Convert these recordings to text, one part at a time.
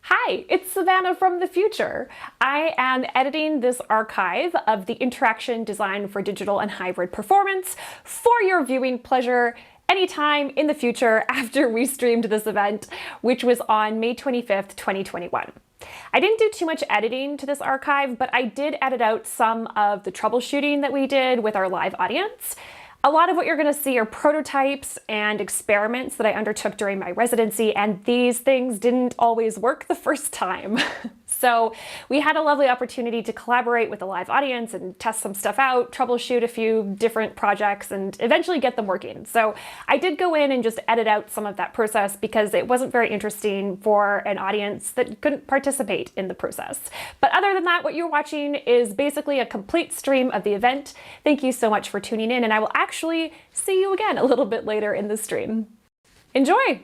Hi, it's Savannah from the future. I am editing this archive of the interaction design for digital and hybrid performance for your viewing pleasure anytime in the future after we streamed this event, which was on May 25th, 2021. I didn't do too much editing to this archive, but I did edit out some of the troubleshooting that we did with our live audience. A lot of what you're going to see are prototypes and experiments that I undertook during my residency, and these things didn't always work the first time. So we had a lovely opportunity to collaborate with a live audience and test some stuff out, troubleshoot a few different projects, and eventually get them working. So I did go in and just edit out some of that process because it wasn't very interesting for an audience that couldn't participate in the process. But other than that, what you're watching is basically a complete stream of the event. Thank you so much for tuning in, and I will actually see you again a little bit later in the stream. Enjoy!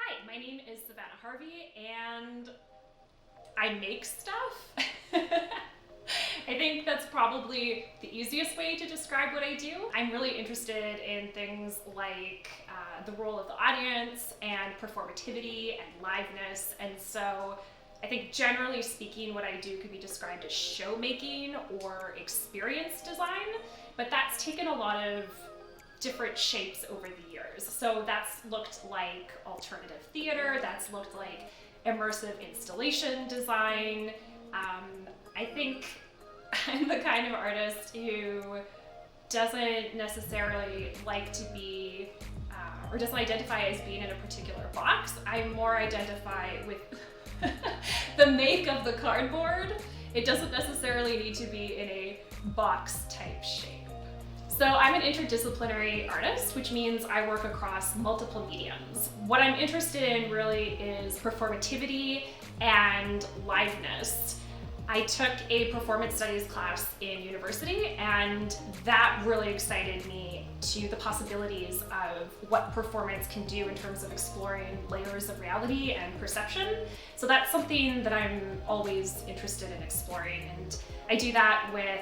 Hi, my name is Savannah Harvey, and I make stuff. I think that's probably the easiest way to describe what I do. I'm really interested in things like the role of the audience and performativity and liveness. And so I think generally speaking, what I do could be described as show making or experience design, but that's taken a lot of different shapes over the years. So that's looked like alternative theater, that's looked like immersive installation design. I think I'm the kind of artist who doesn't necessarily like to be or doesn't identify as being in a particular box. I more identify with the make of the cardboard. It doesn't necessarily need to be in a box type shape. So I'm an interdisciplinary artist, which means I work across multiple mediums. What I'm interested in really is performativity and liveness. I took a performance studies class in university, and that really excited me to the possibilities of what performance can do in terms of exploring layers of reality and perception. So that's something that I'm always interested in exploring, and I do that with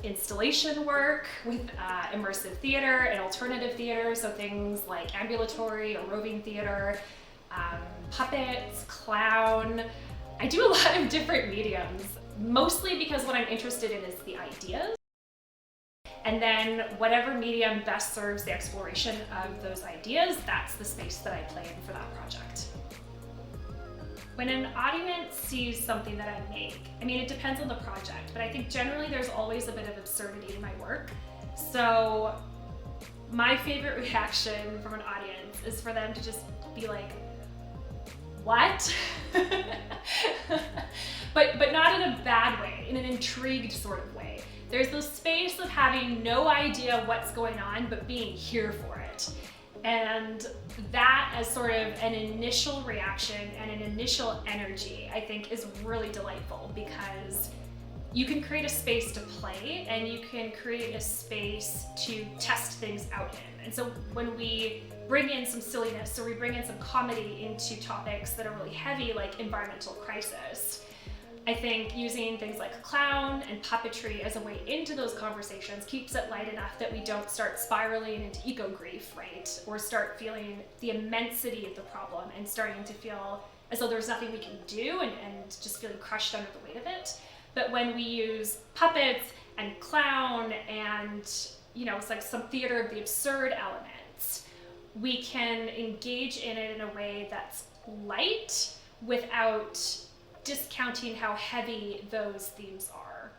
installation work, with immersive theater and alternative theater, so things like ambulatory or roving theater, puppets, clown. I do a lot of different mediums, mostly because what I'm interested in is the ideas. And then whatever medium best serves the exploration of those ideas, that's the space that I play in for that project. When an audience sees something that I make, I mean, it depends on the project, but I think generally there's always a bit of absurdity in my work. So my favorite reaction from an audience is for them to just be like, what? but not in a bad way, in an intrigued sort of way. There's this space of having no idea what's going on, but being here for it. And that as sort of an initial reaction and an initial energy, I think is really delightful, because you can create a space to play and you can create a space to test things out in. And so when we bring in some silliness or we bring in some comedy into topics that are really heavy, like environmental crisis, I think using things like clown and puppetry as a way into those conversations keeps it light enough that we don't start spiraling into eco grief, right? Or start feeling the immensity of the problem and starting to feel as though there's nothing we can do and just feeling crushed under the weight of it. But when we use puppets and clown and, it's like some theater of the absurd elements, we can engage in it in a way that's light without discounting how heavy those themes are.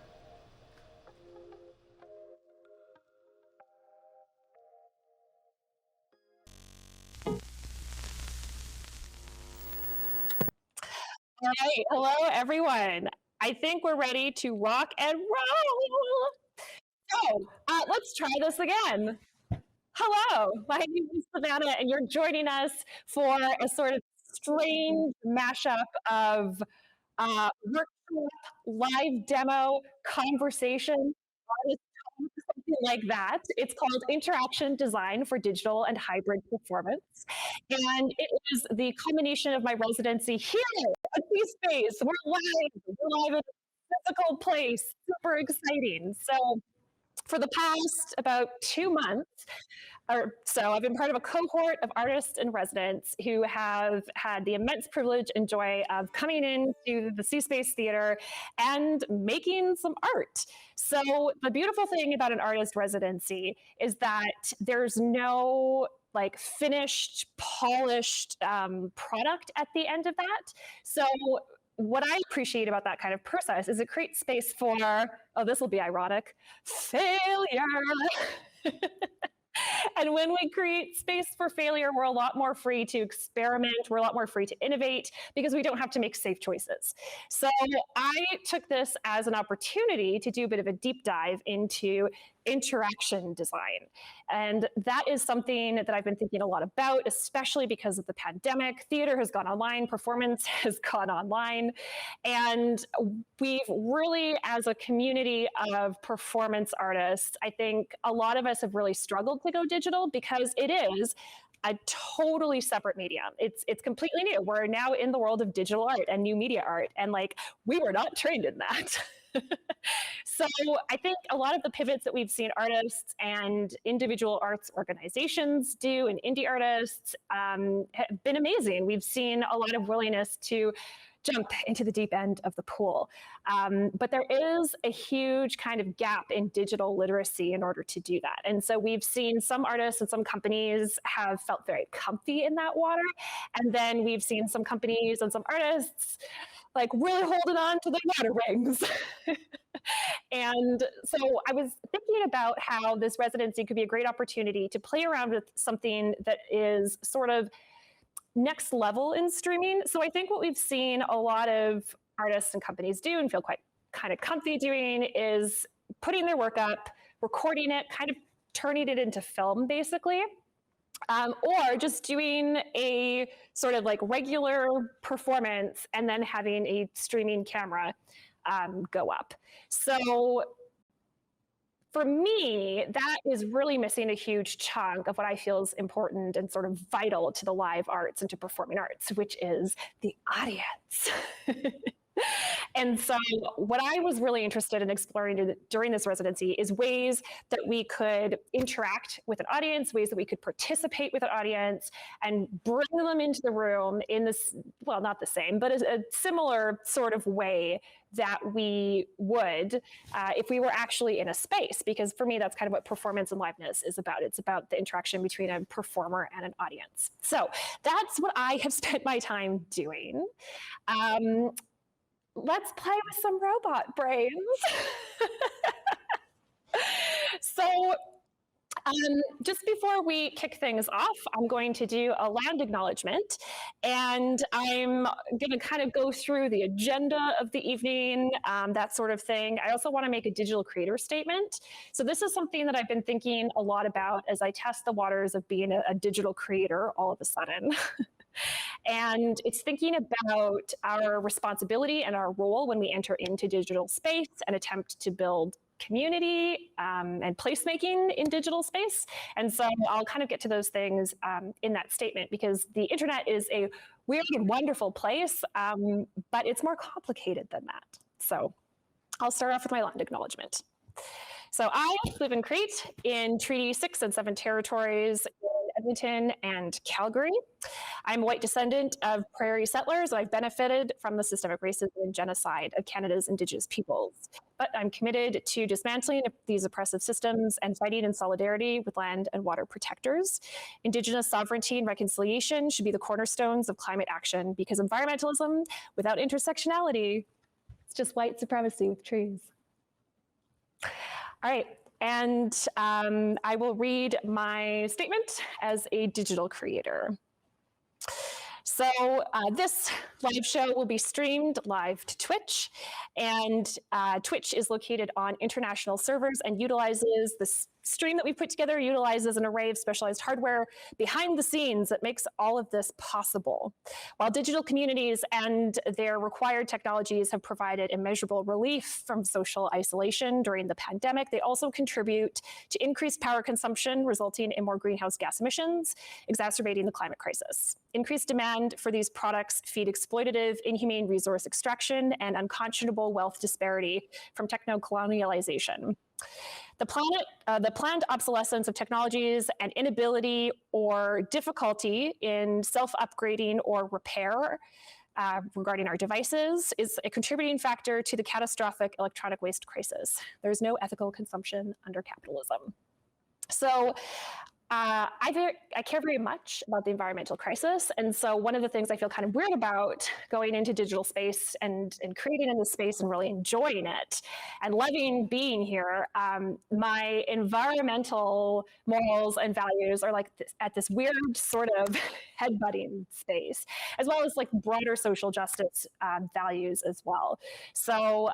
All right, hello everyone. I think we're ready to rock and roll. So let's try this again. Hello, my name is Savannah, and you're joining us for a sort of strange mashup of workshop, live demo, conversation, something like that. It's called Interaction Design for Digital and Hybrid Performance. And it is the culmination of my residency here at cSPACE. We're live in a physical place, super exciting. So for the past about 2 months, or so, I've been part of a cohort of artists and residents who have had the immense privilege and joy of coming into the cSPACE Theater and making some art. So the beautiful thing about an artist residency is that there's no like finished, polished product at the end of that. So what I appreciate about that kind of process is it creates space for, oh, this will be ironic, failure. And when we create space for failure, we're a lot more free to experiment. We're a lot more free to innovate because we don't have to make safe choices. So I took this as an opportunity to do a bit of a deep dive into interaction design. And that is something that I've been thinking a lot about, especially because of the pandemic. Theater has gone online, performance has gone online. And we've really, as a community of performance artists, I think a lot of us have really struggled to go digital because it is a totally separate medium. It's completely new. We're now in the world of digital art and new media art. And like, we were not trained in that. So I think a lot of the pivots that we've seen artists and individual arts organizations do, and indie artists, have been amazing. We've seen a lot of willingness to jump into the deep end of the pool. But there is a huge kind of gap in digital literacy in order to do that. And so we've seen some artists and some companies have felt very comfy in that water. And then we've seen some companies and some artists like really holding on to their water wings. And so I was thinking about how this residency could be a great opportunity to play around with something that is sort of next level in streaming. So I think what we've seen a lot of artists and companies do and feel quite kind of comfy doing is putting their work up, recording it, kind of turning it into film, basically. Or just doing a sort of like regular performance and then having a streaming camera go up. So for me, that is really missing a huge chunk of what I feel is important and sort of vital to the live arts and to performing arts, which is the audience. And so what I was really interested in exploring during this residency is ways that we could interact with an audience, ways that we could participate with an audience and bring them into the room in this, well, not the same, but a similar sort of way that we would if we were actually in a space. Because for me, that's kind of what performance and liveness is about. It's about the interaction between a performer and an audience. So that's what I have spent my time doing. Let's play with some robot brains. So just before we kick things off, I'm going to do a land acknowledgement, and I'm going to kind of go through the agenda of the evening, that sort of thing. I also want to make a digital creator statement. So this is something that I've been thinking a lot about as I test the waters of being a digital creator all of a sudden. And it's thinking about our responsibility and our role when we enter into digital space and attempt to build community and placemaking in digital space. And so I'll kind of get to those things in that statement, because the internet is a weird and wonderful place, but it's more complicated than that. So I'll start off with my land acknowledgement. So I live and create in Treaty 6 and 7 territories in Edmonton and Calgary. I'm a white descendant of prairie settlers. I've benefited from the systemic racism and genocide of Canada's Indigenous peoples. But I'm committed to dismantling these oppressive systems and fighting in solidarity with land and water protectors. Indigenous sovereignty and reconciliation should be the cornerstones of climate action, because environmentalism without intersectionality, it's just white supremacy with trees. All right, and I will read my statement as a digital creator. So this live show will be streamed live to Twitch, and Twitch is located on international servers and utilizes this stream that we've put together, utilizes an array of specialized hardware behind the scenes that makes all of this possible. While digital communities and their required technologies have provided immeasurable relief from social isolation during the pandemic, they also contribute to increased power consumption, resulting in more greenhouse gas emissions, exacerbating the climate crisis. Increased demand for these products feed exploitative, inhumane resource extraction and unconscionable wealth disparity from techno-colonialization. The planned obsolescence of technologies and inability or difficulty in self-upgrading or repair regarding our devices is a contributing factor to the catastrophic electronic waste crisis. There's no ethical consumption under capitalism. So I care very much about the environmental crisis. And so one of the things I feel kind of weird about going into digital space and creating in this space and really enjoying it and loving being here, my environmental morals and values are like at this weird sort of headbutting space, as well as like broader social justice values as well. So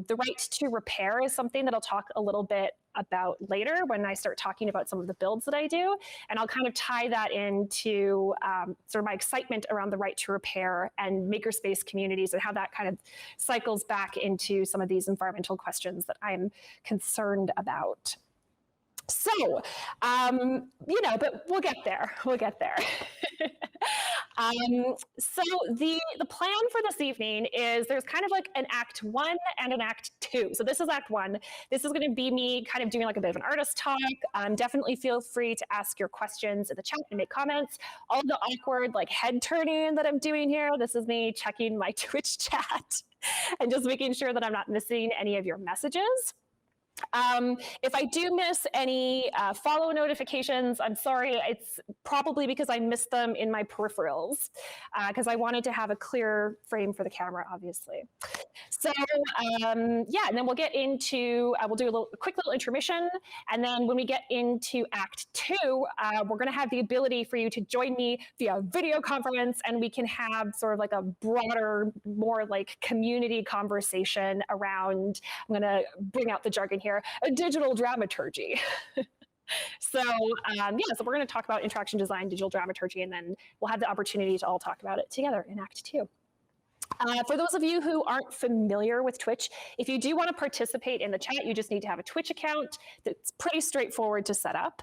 the right to repair is something that I'll talk a little bit about later when I start talking about some of the builds that I do. And I'll kind of tie that into sort of my excitement around the right to repair and makerspace communities and how that kind of cycles back into some of these environmental questions that I'm concerned about. So, but we'll get there. We'll get there. So the plan for this evening is there's kind of like an act 1 and an act 2. So this is act 1. This is going to be me kind of doing like a bit of an artist talk. Definitely feel free to ask your questions in the chat and make comments. All the awkward like head turning that I'm doing here, this is me checking my Twitch chat and just making sure that I'm not missing any of your messages. If I do miss any follow notifications, I'm sorry. It's probably because I missed them in my peripherals because I wanted to have a clear frame for the camera, obviously. So yeah, and then we'll get into, we'll do a quick little intermission. And then when we get into Act 2, we're going to have the ability for you to join me via video conference, and we can have sort of like a broader, more like community conversation around, I'm going to bring out the jargon here, a digital dramaturgy. So yeah, so we're going to talk about interaction design, digital dramaturgy, and then we'll have the opportunity to all talk about it together in Act 2. For those of you who aren't familiar with Twitch, if you do want to participate in the chat, you just need to have a Twitch account that's pretty straightforward to set up.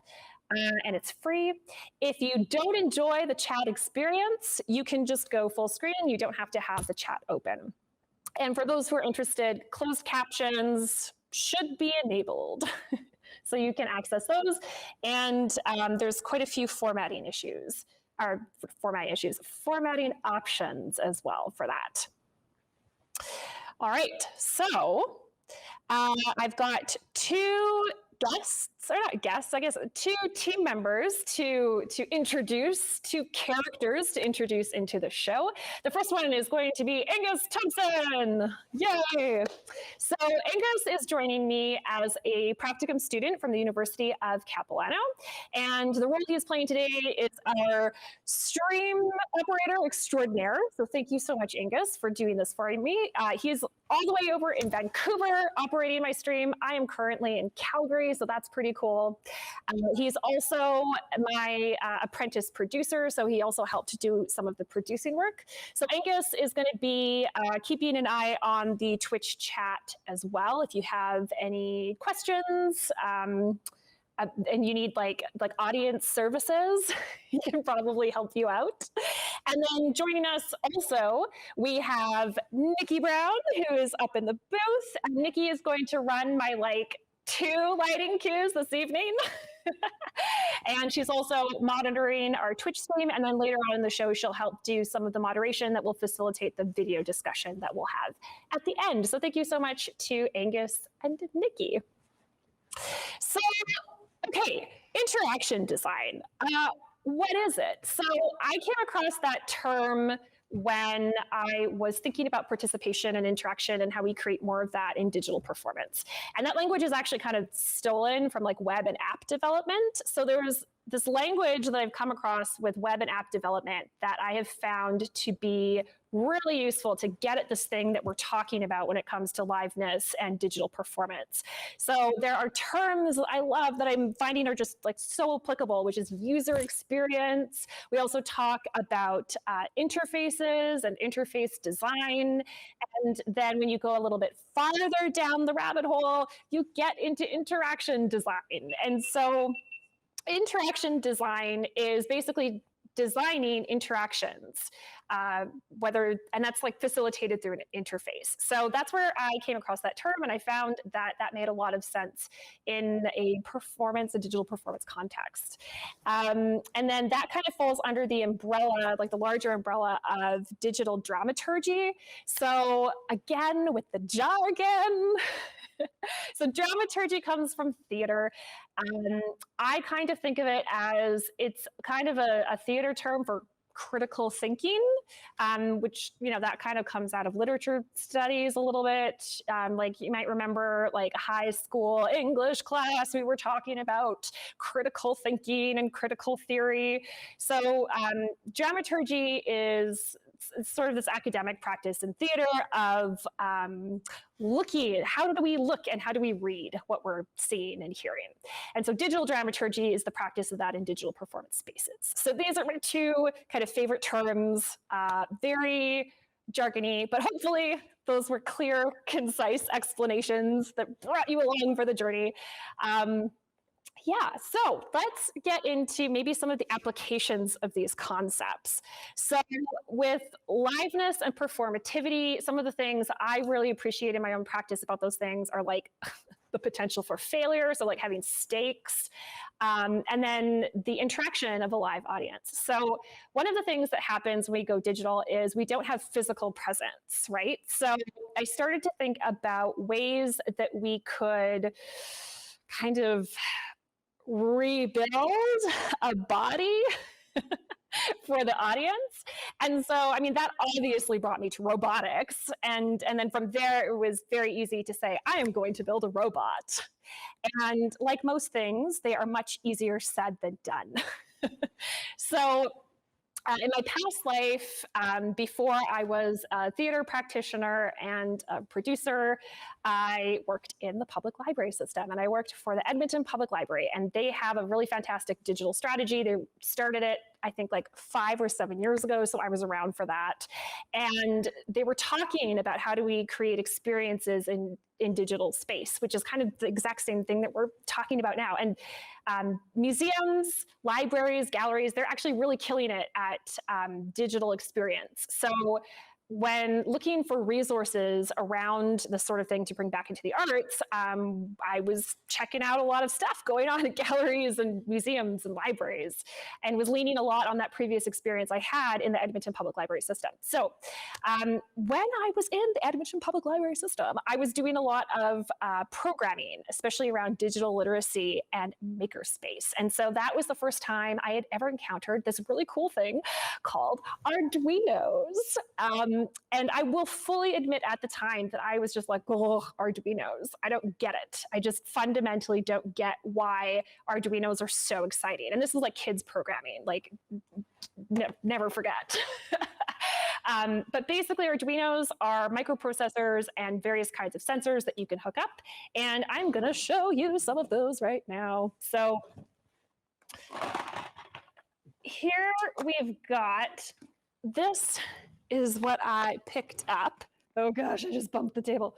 And it's free. If you don't enjoy the chat experience, you can just go full screen. You don't have to have the chat open. And for those who are interested, closed captions should be enabled. So you can access those. And there's quite a few formatting options as well for that. All right, so I've got two guests, or not guests, I guess, two team members to introduce, two characters to introduce into the show. The first one is going to be Angus Thompson. Yay! So Angus is joining me as a practicum student from the University of Capilano. And the role he is playing today is our stream operator extraordinaire. So thank you so much, Angus, for doing this for me. He's all the way over in Vancouver operating my stream. I am currently in Calgary, so that's pretty cool. He's also my apprentice producer, so he also helped to do some of the producing work. So Angus is going to be keeping an eye on the Twitch chat as well. If you have any questions, and you need like audience services, he can probably help you out. And then joining us also, we have Nikki Brown, who is up in the booth. And Nikki is going to run my like 2 lighting cues this evening. And she's also monitoring our Twitch stream. And then later on in the show, she'll help do some of the moderation that will facilitate the video discussion that we'll have at the end. So thank you so much to Angus and Nikki. So, okay, interaction design. What is it? So I came across that term when I was thinking about participation and interaction and how we create more of that in digital performance. And that language is actually kind of stolen from like web and app development. So there was this language that I've come across with web and app development that I have found to be really useful to get at this thing that we're talking about when it comes to liveness and digital performance. So there are terms I love that I'm finding are just like so applicable, which is user experience. We also talk about interfaces and interface design. And then when you go a little bit farther down the rabbit hole, you get into interaction design. And so interaction design is basically designing interactions, and that's like facilitated through an interface. So that's where I came across that term, and I found that that made a lot of sense in a digital performance context. And then that kind of falls under the umbrella, like the larger umbrella of digital dramaturgy. So again, with the jargon, so dramaturgy comes from theater. I kind of think of it as it's kind of a theater term for critical thinking, which, that kind of comes out of literature studies a little bit. Like you might remember like high school English class, we were talking about critical thinking and critical theory. So dramaturgy is sort of this academic practice in theater of looking at how do we look and how do we read what we're seeing and hearing. And so digital dramaturgy is the practice of that in digital performance spaces. So these are my 2 kind of favorite terms, very jargony, but hopefully those were clear, concise explanations that brought you along for the journey. Yeah, so let's get into maybe some of the applications of these concepts. So with liveness and performativity, some of the things I really appreciate in my own practice about those things are like the potential for failure, so like having stakes, and then the interaction of a live audience. So one of the things that happens when we go digital is we don't have physical presence, right? So I started to think about ways that we could kind of rebuild a body for the audience. And so, I mean, that obviously brought me to robotics. And then from there, it was very easy to say, I am going to build a robot. And like most things, they are much easier said than done. So in my past life, before I was a theater practitioner and a producer, I worked in the public library system, and I worked for the Edmonton Public Library, and they have a really fantastic digital strategy. They started it, I think, like 5 or 7 years ago, so I was around for that. And they were talking about how do we create experiences in digital space, which is kind of the exact same thing that we're talking about now. And museums, libraries, galleries, they're actually really killing it at digital experience. So when looking for resources around the sort of thing to bring back into the arts, I was checking out a lot of stuff going on at galleries and museums and libraries, and was leaning a lot on that previous experience I had in the Edmonton Public Library system. So when I was in the Edmonton Public Library system, I was doing a lot of programming, especially around digital literacy and makerspace. And so that was the first time I had ever encountered this really cool thing called Arduinos. And I will fully admit at the time that I was just like, oh, Arduinos. I don't get it. I just fundamentally don't get why Arduinos are so exciting. And this is like kids programming, like never forget. But basically, Arduinos are microprocessors and various kinds of sensors that you can hook up. And I'm going to show you some of those right now. So here we've got, this is what I picked up. Oh gosh, I just bumped the table.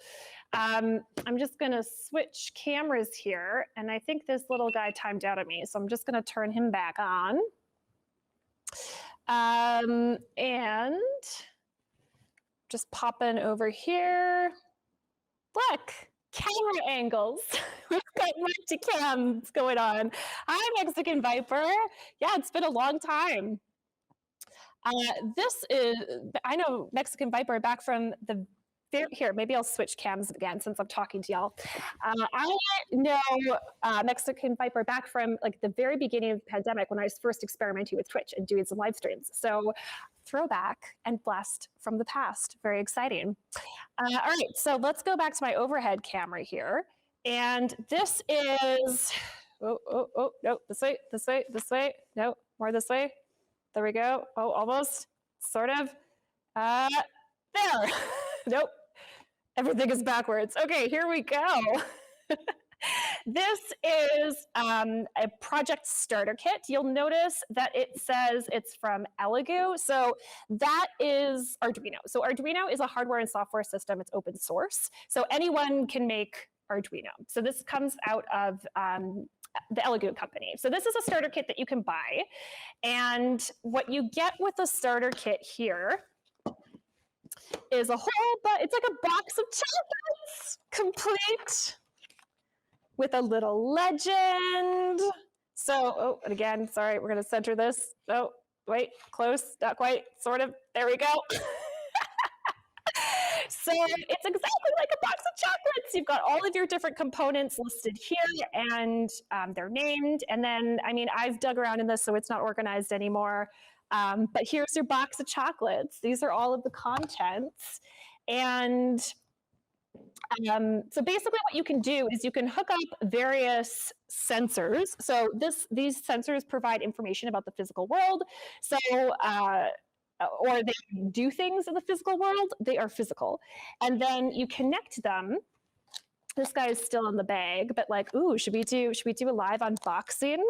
I'm just going to switch cameras here. And I think this little guy timed out at me. So I'm just going to turn him back on. And just popping over here. Look, camera angles. We've got multi-cams going on. Hi, Mexican Viper. Yeah, it's been a long time. This is, I know Mexican Viper back from the, here, maybe I'll switch cams again since I'm talking to y'all. I know Mexican Viper back from like the very beginning of the pandemic when I was first experimenting with Twitch and doing some live streams. So throwback and blast from the past, very exciting. All right, so let's go back to my overhead camera here. And this is, no, this way, no, more this way. There we go. Oh, almost, sort of. There. Nope. Everything is backwards. Okay, here we go. This is a project starter kit. You'll notice that it says it's from Elegoo. So that is Arduino. So Arduino is a hardware and software system. It's open source. So anyone can make Arduino. So this comes out of the Elegoo company. So this is a starter kit that you can buy. And what you get with the starter kit here is a whole, it's like a box of chocolates, complete with a little legend. So, oh, and again, sorry, we're going to center this. Oh, wait, close, not quite, sort of. There we go. So it's exactly like a box of chocolates. You've got all of your different components listed here, and they're named. And then, I mean, I've dug around in this, so it's not organized anymore. But here's your box of chocolates. These are all of the contents. And so basically what you can do is you can hook up various sensors. So these sensors provide information about the physical world. So, or they do things in the physical world, they are physical. And then you connect them. This guy is still in the bag, but like, ooh, should we do a live unboxing?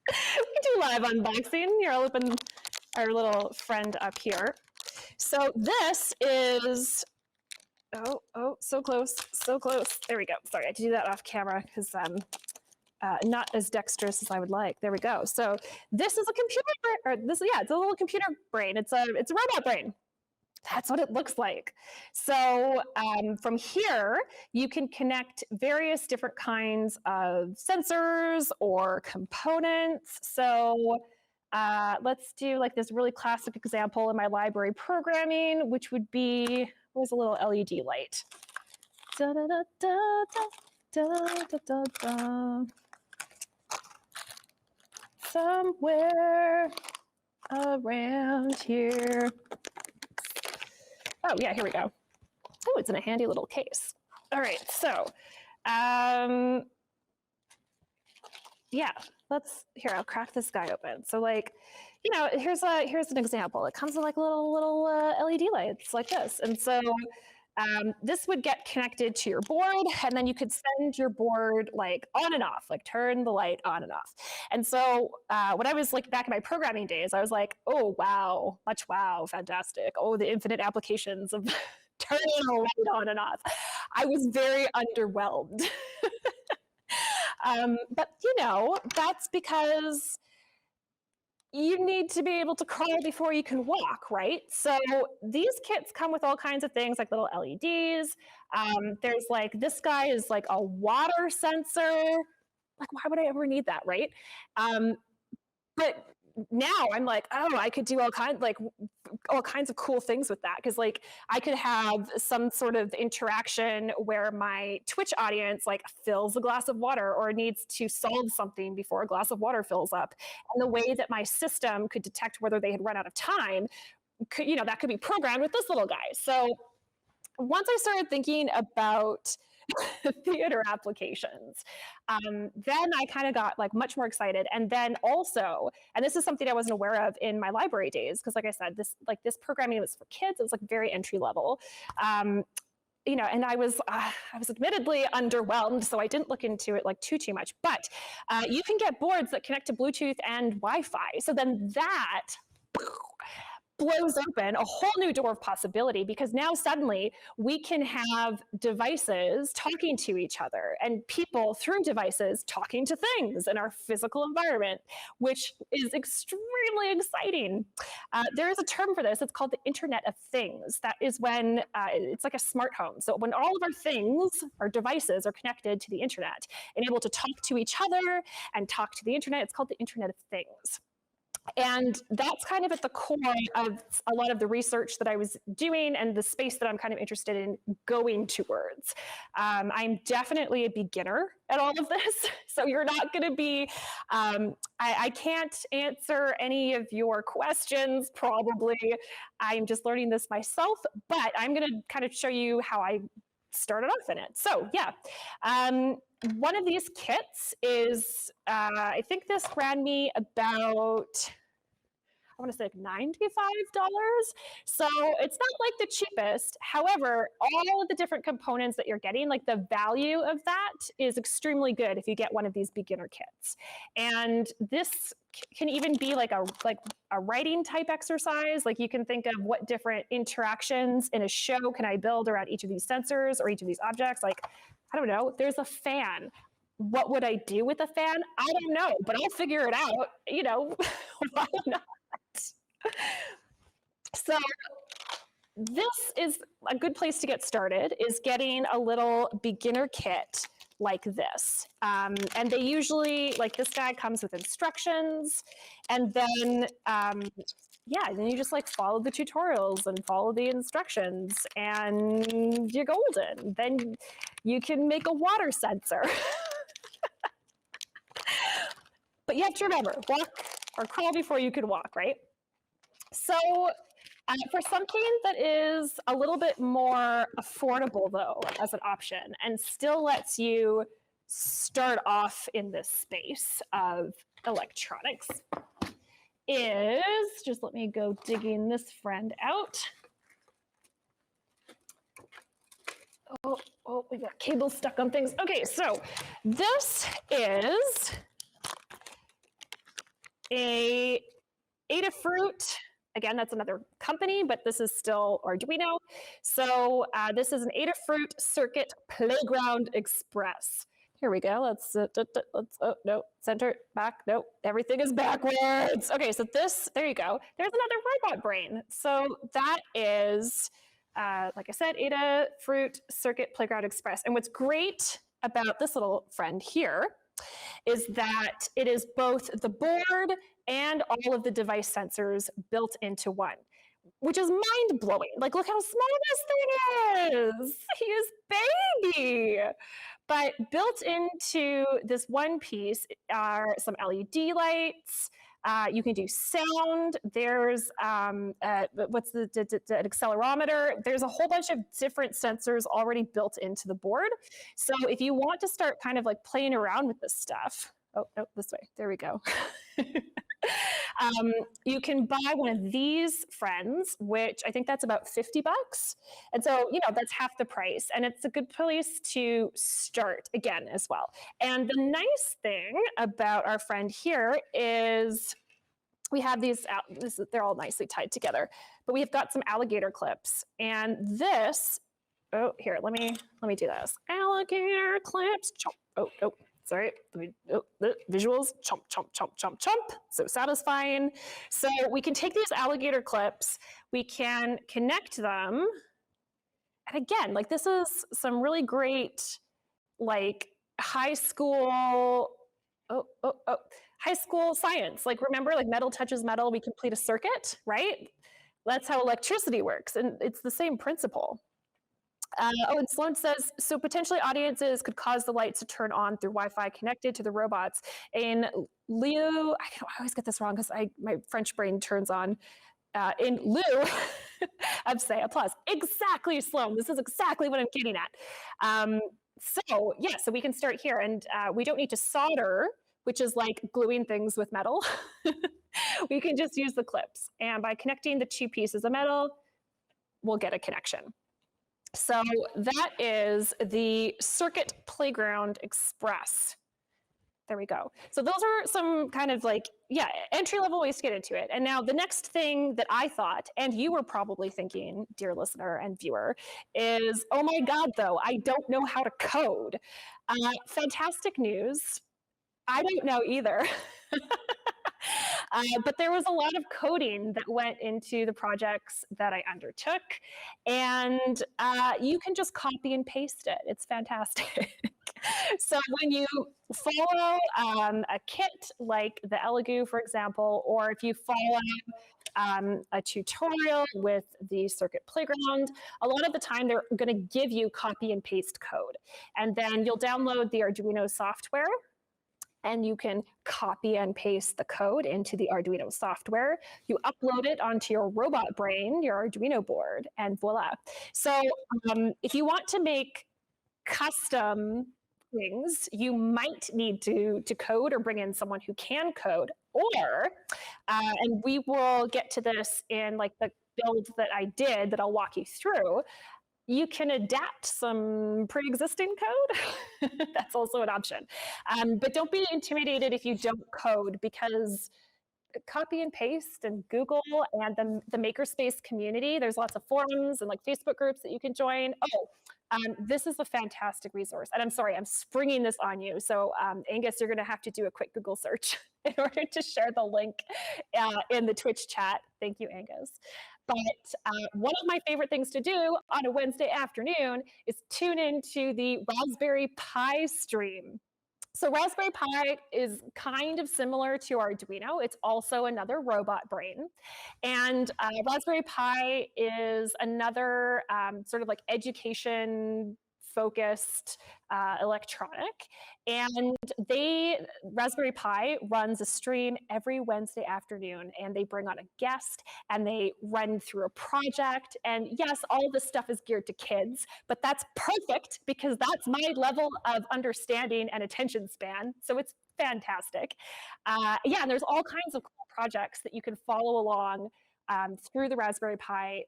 We do live unboxing. Here, I'll open our little friend up here. So this is, oh, so close, so close. There we go. Sorry, I had to do that off camera because not as dexterous as I would like. There we go. So this is a computer, or this, yeah, it's a little computer brain. It's a robot brain. That's what it looks like. So from here, you can connect various different kinds of sensors or components. So let's do like this really classic example in my library programming, which would be, where's a little LED light? Da, da, da, da, da, da, da, da. Somewhere around here. Oh, yeah, here we go. Oh, it's in a handy little case. All right, so, yeah, here, I'll crack this guy open. So like, you know, here's an example. It comes with like little LED lights like this. And so this would get connected to your board, and then you could send your board like on and off, like turn the light on and off. And so when I was like back in my programming days, I was like, oh, wow, much wow, fantastic. Oh, the infinite applications of turning a light on and off. I was very underwhelmed. But, you know, that's because you need to be able to crawl before you can walk, right? So these kits come with all kinds of things like little LEDs. There's like, this guy is like a water sensor. Like, why would I ever need that, right? But now I'm like, oh, I could do all kinds of cool things with that. Cause like I could have some sort of interaction where my Twitch audience like fills a glass of water or needs to solve something before a glass of water fills up. And the way that my system could detect whether they had run out of time, that could be programmed with this little guy. So once I started thinking about theater applications, then I kind of got like much more excited. And then also, and this is something I wasn't aware of in my library days, because like I said, this programming was for kids. It was like very entry level. And I was admittedly underwhelmed, so I didn't look into it like too much. But you can get boards that connect to Bluetooth and Wi-Fi. So then that blows open a whole new door of possibility, because now suddenly we can have devices talking to each other and people through devices talking to things in our physical environment, which is extremely exciting. There is a term for this. It's called the Internet of Things. That is when it's like a smart home. So when all of our things, our devices, are connected to the internet and able to talk to each other and talk to the internet, it's called the Internet of Things. And that's kind of at the core of a lot of the research that I was doing and the space that I'm kind of interested in going towards. I'm definitely a beginner at all of this, so you're not going to be, I can't answer any of your questions, probably. I'm just learning this myself, but I'm going to kind of show you how I started off in it. So yeah. One of these kits is, I think this ran me about, I want to say like $95. So it's not like the cheapest. However, all of the different components that you're getting, like the value of that is extremely good if you get one of these beginner kits. And this can even be like a writing type exercise. Like you can think of what different interactions in a show can I build around each of these sensors or each of these objects. Like, I don't know, there's a fan. What would I do with a fan? I don't know, but I'll figure it out, why not? So this is a good place to get started, is getting a little beginner kit like this. And they usually, like this guy comes with instructions, and then, then you just like follow the tutorials and follow the instructions and you're golden. Then you can make a water sensor. But you have to remember, walk or crawl before you can walk, right? So for something that is a little bit more affordable, though, as an option, and still lets you start off in this space of electronics, is, just let me go digging this friend out. Oh, we got cables stuck on things. Okay, so this is a Adafruit. Again, that's another company, but this is still Arduino. So this is an Adafruit Circuit Playground Express. Here we go. Let's, oh, no, center, back, no, everything is backwards. Okay, so this, there you go. There's another robot brain. So that is, like I said, Adafruit Circuit Playground Express. And what's great about this little friend here is that it is both the board and all of the device sensors built into one, which is mind-blowing. Like, look how small this thing is. He is baby. But built into this one piece are some LED lights. You can do sound. There's what's the an accelerometer. There's a whole bunch of different sensors already built into the board. So if you want to start kind of like playing around with this stuff, oh, no, this way. There we go. You can buy one of these friends, which I think that's about $50. And so, you know, that's half the price. And it's a good place to start again as well. And the nice thing about our friend here is we have these, they're all nicely tied together, but we've got some alligator clips. And this, oh, here, let me do this. Alligator clips, chomp, oh, sorry, the visuals, chomp, chomp, chomp, chomp, chomp. So satisfying. So we can take these alligator clips, we can connect them. And again, like this is some really great, like high school, high school science. Like remember, like metal touches metal, we complete a circuit, right? That's how electricity works. And it's the same principle. And Sloan says, so potentially audiences could cause the lights to turn on through Wi-Fi connected to the robots. In lieu, I always get this wrong because my French brain turns on. In lieu of, say, applause. Exactly, Sloan. This is exactly what I'm getting at. So we can start here. And we don't need to solder, which is like gluing things with metal. We can just use the clips. And by connecting the two pieces of metal, we'll get a connection. So that is the Circuit Playground Express. There we go. So those are some kind of like, entry-level ways to get into it. And now the next thing that I thought, and you were probably thinking, dear listener and viewer, is, oh my God, though, I don't know how to code. Fantastic news. I don't know either. But there was a lot of coding that went into the projects that I undertook, and you can just copy and paste it. It's fantastic. So when you follow a kit like the Elegoo, for example, or if you follow a tutorial with the Circuit Playground, a lot of the time they're going to give you copy and paste code. And then you'll download the Arduino software, and you can copy and paste the code into the Arduino software. You upload it onto your robot brain, your Arduino board, and voila. So if you want to make custom things, you might need to code or bring in someone who can code, or, and we will get to this in like the build that I did that I'll walk you through, you can adapt some pre-existing code. That's also an option. But don't be intimidated if you don't code, because copy and paste and Google and the makerspace community, there's lots of forums and like Facebook groups that you can join. This is a fantastic resource. And I'm sorry, I'm springing this on you. So Angus, you're gonna have to do a quick Google search in order to share the link in the Twitch chat. Thank you, Angus. But one of my favorite things to do on a Wednesday afternoon is tune into the Raspberry Pi stream. So Raspberry Pi is kind of similar to Arduino. It's also another robot brain. And Raspberry Pi is another sort of like education focused electronic. And Raspberry Pi runs a stream every Wednesday afternoon, and they bring on a guest and they run through a project. And yes, all of this stuff is geared to kids, but that's perfect because that's my level of understanding and attention span. So it's fantastic. And there's all kinds of cool projects that you can follow along through the Raspberry Pi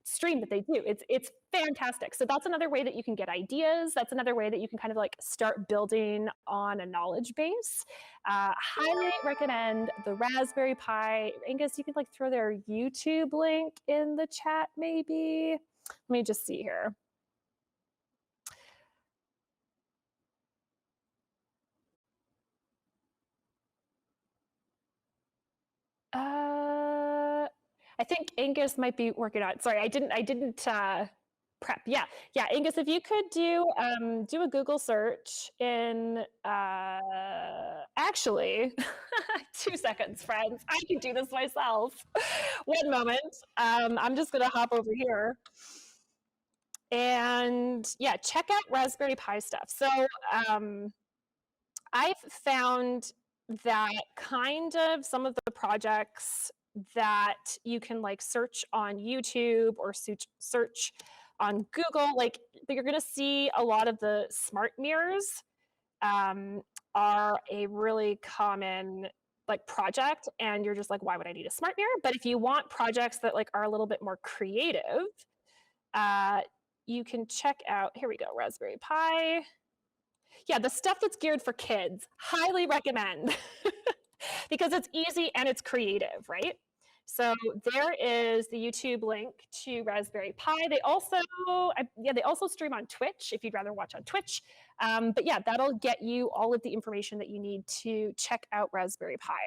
stream that they do. It's fantastic. So that's another way that you can get ideas. That's another way that you can kind of like start building on a knowledge base. Highly recommend the Raspberry Pi. Angus, you can like throw their YouTube link in the chat maybe. Let me just see here. I think Angus might be working on it. Sorry, I didn't prep. Yeah. Angus, if you could do a Google search in actually 2 seconds, friends. I can do this myself. One moment. I'm just gonna hop over here. And yeah, check out Raspberry Pi stuff. So I've found that kind of some of the projects that you can like search on YouTube or search on Google, like you're going to see a lot of the smart mirrors are a really common like project, and you're just like, why would I need a smart mirror? But if you want projects that like are a little bit more creative, you can check out, here we go, Raspberry Pi. Yeah, the stuff that's geared for kids, highly recommend because it's easy and it's creative, right? So there is the YouTube link to Raspberry Pi. They also stream on Twitch if you'd rather watch on Twitch. But yeah, that'll get you all of the information that you need to check out Raspberry Pi.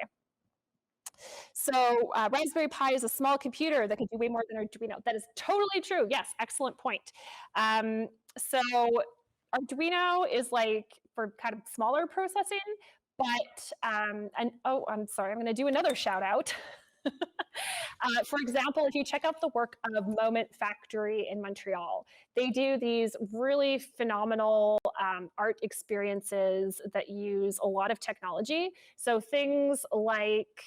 So Raspberry Pi is a small computer that can do way more than Arduino. That is totally true. Yes, excellent point. So Arduino is like for kind of smaller processing, but I'm sorry, I'm going to do another shout out. For example, if you check out the work of Moment Factory in Montreal, they do these really phenomenal art experiences that use a lot of technology. So things like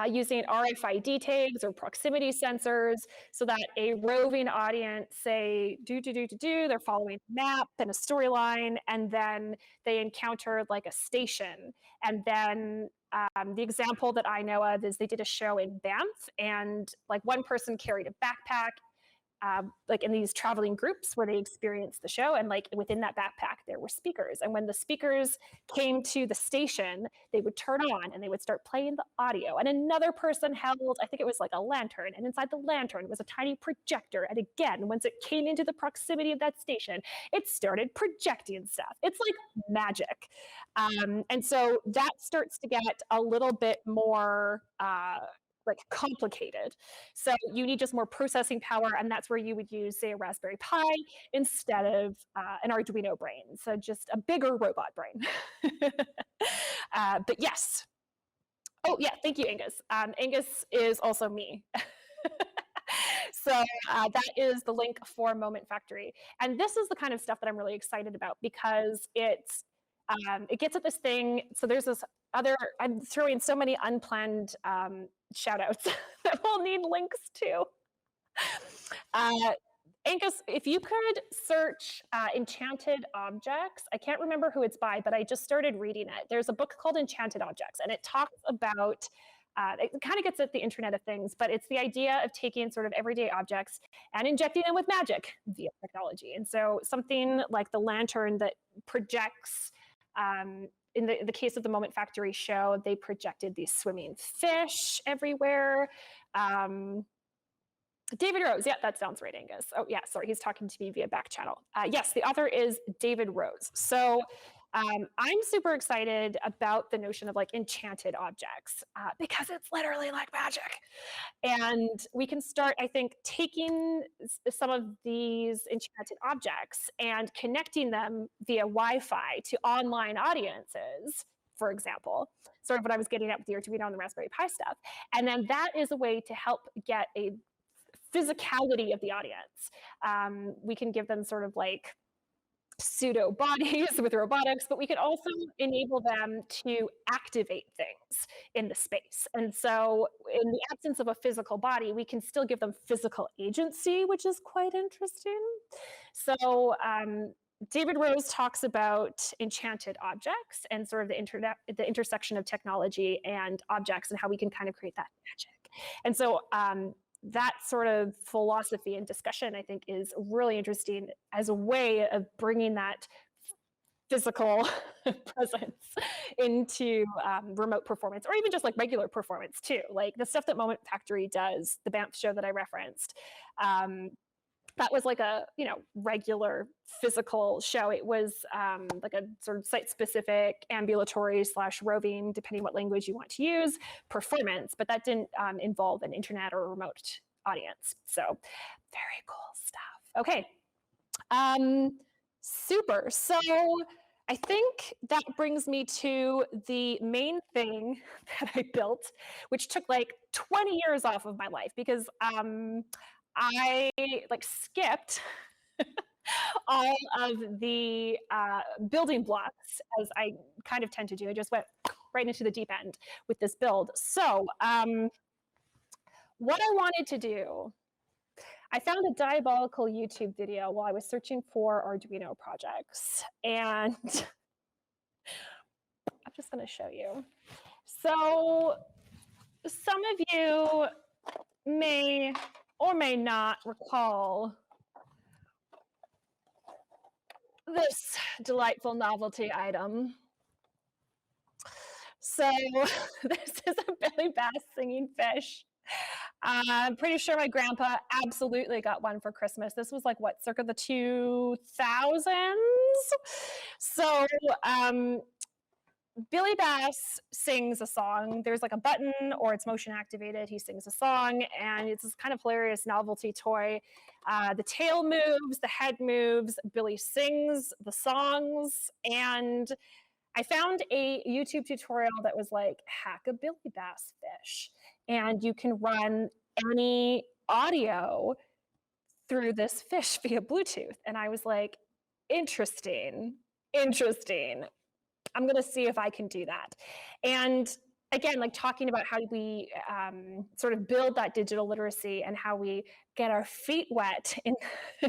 using RFID tags or proximity sensors so that a roving audience say, they're following a map and a storyline, and then they encounter like a station. And then the example that I know of is they did a show in Banff, and like one person carried a backpack, like in these traveling groups where they experienced the show, and like within that backpack there were speakers, and when the speakers came to the station they would turn on and they would start playing the audio, and another person held, I think it was like a lantern, and inside the lantern was a tiny projector, and again once it came into the proximity of that station it started projecting stuff. It's like magic. And so that starts to get a little bit more like complicated. So you need just more processing power, and that's where you would use, say, a Raspberry Pi instead of an Arduino brain. So just a bigger robot brain. But yes. Oh yeah, thank you, Angus. Angus is also me. So that is the link for Moment Factory. And this is the kind of stuff that I'm really excited about because it gets at this thing. So there's this other, I'm throwing so many unplanned shout outs that we'll need links to. Angus, if you could search Enchanted Objects, I can't remember who it's by, but I just started reading it. There's a book called Enchanted Objects, and it talks about, it kind of gets at the Internet of Things, but it's the idea of taking sort of everyday objects and injecting them with magic via technology. And so something like the lantern that projects, in the case of the Moment Factory show, they projected these swimming fish everywhere. David Rose, yeah, that sounds right, Angus. Oh yeah, sorry, he's talking to me via back channel. Yes, the author is David Rose. So I'm super excited about the notion of like enchanted objects because it's literally like magic. And we can start, I think, taking some of these enchanted objects and connecting them via Wi-Fi to online audiences, for example, sort of what I was getting at with the Arduino and the Raspberry Pi stuff. And then that is a way to help get a physicality of the audience. We can give them sort of like pseudo bodies with robotics, but we can also enable them to activate things in the space. And so in the absence of a physical body, we can still give them physical agency, which is quite interesting. So David Rose talks about enchanted objects and sort of the intersection of technology and objects and how we can kind of create that magic. And so that sort of philosophy and discussion, I think, is really interesting as a way of bringing that physical presence into remote performance, or even just like regular performance too. Like the stuff that Moment Factory does, the Banff show that I referenced, that was like a, regular physical show. It was like a sort of site-specific ambulatory / roving, depending what language you want to use, performance, but that didn't involve an internet or remote audience. So very cool stuff. Okay. Super. So I think that brings me to the main thing that I built, which took like 20 years off of my life because I skipped all of the building blocks, as I kind of tend to do. I just went right into the deep end with this build. So what I wanted to do, I found a diabolical YouTube video while I was searching for Arduino projects, and I'm just going to show you. So some of you may or may not recall this delightful novelty item. So this is a Billy Bass singing fish. I'm pretty sure my grandpa absolutely got one for Christmas. This was like what, circa the 2000s? So Billy Bass sings a song. There's like a button, or it's motion activated. He sings a song, and it's this kind of hilarious novelty toy. The tail moves, the head moves, Billy sings the songs, and I found a YouTube tutorial that was like, hack a Billy Bass fish, and you can run any audio through this fish via Bluetooth. And I was like, interesting. I'm going to see if I can do that. And again, like talking about how we sort of build that digital literacy and how we get our feet wet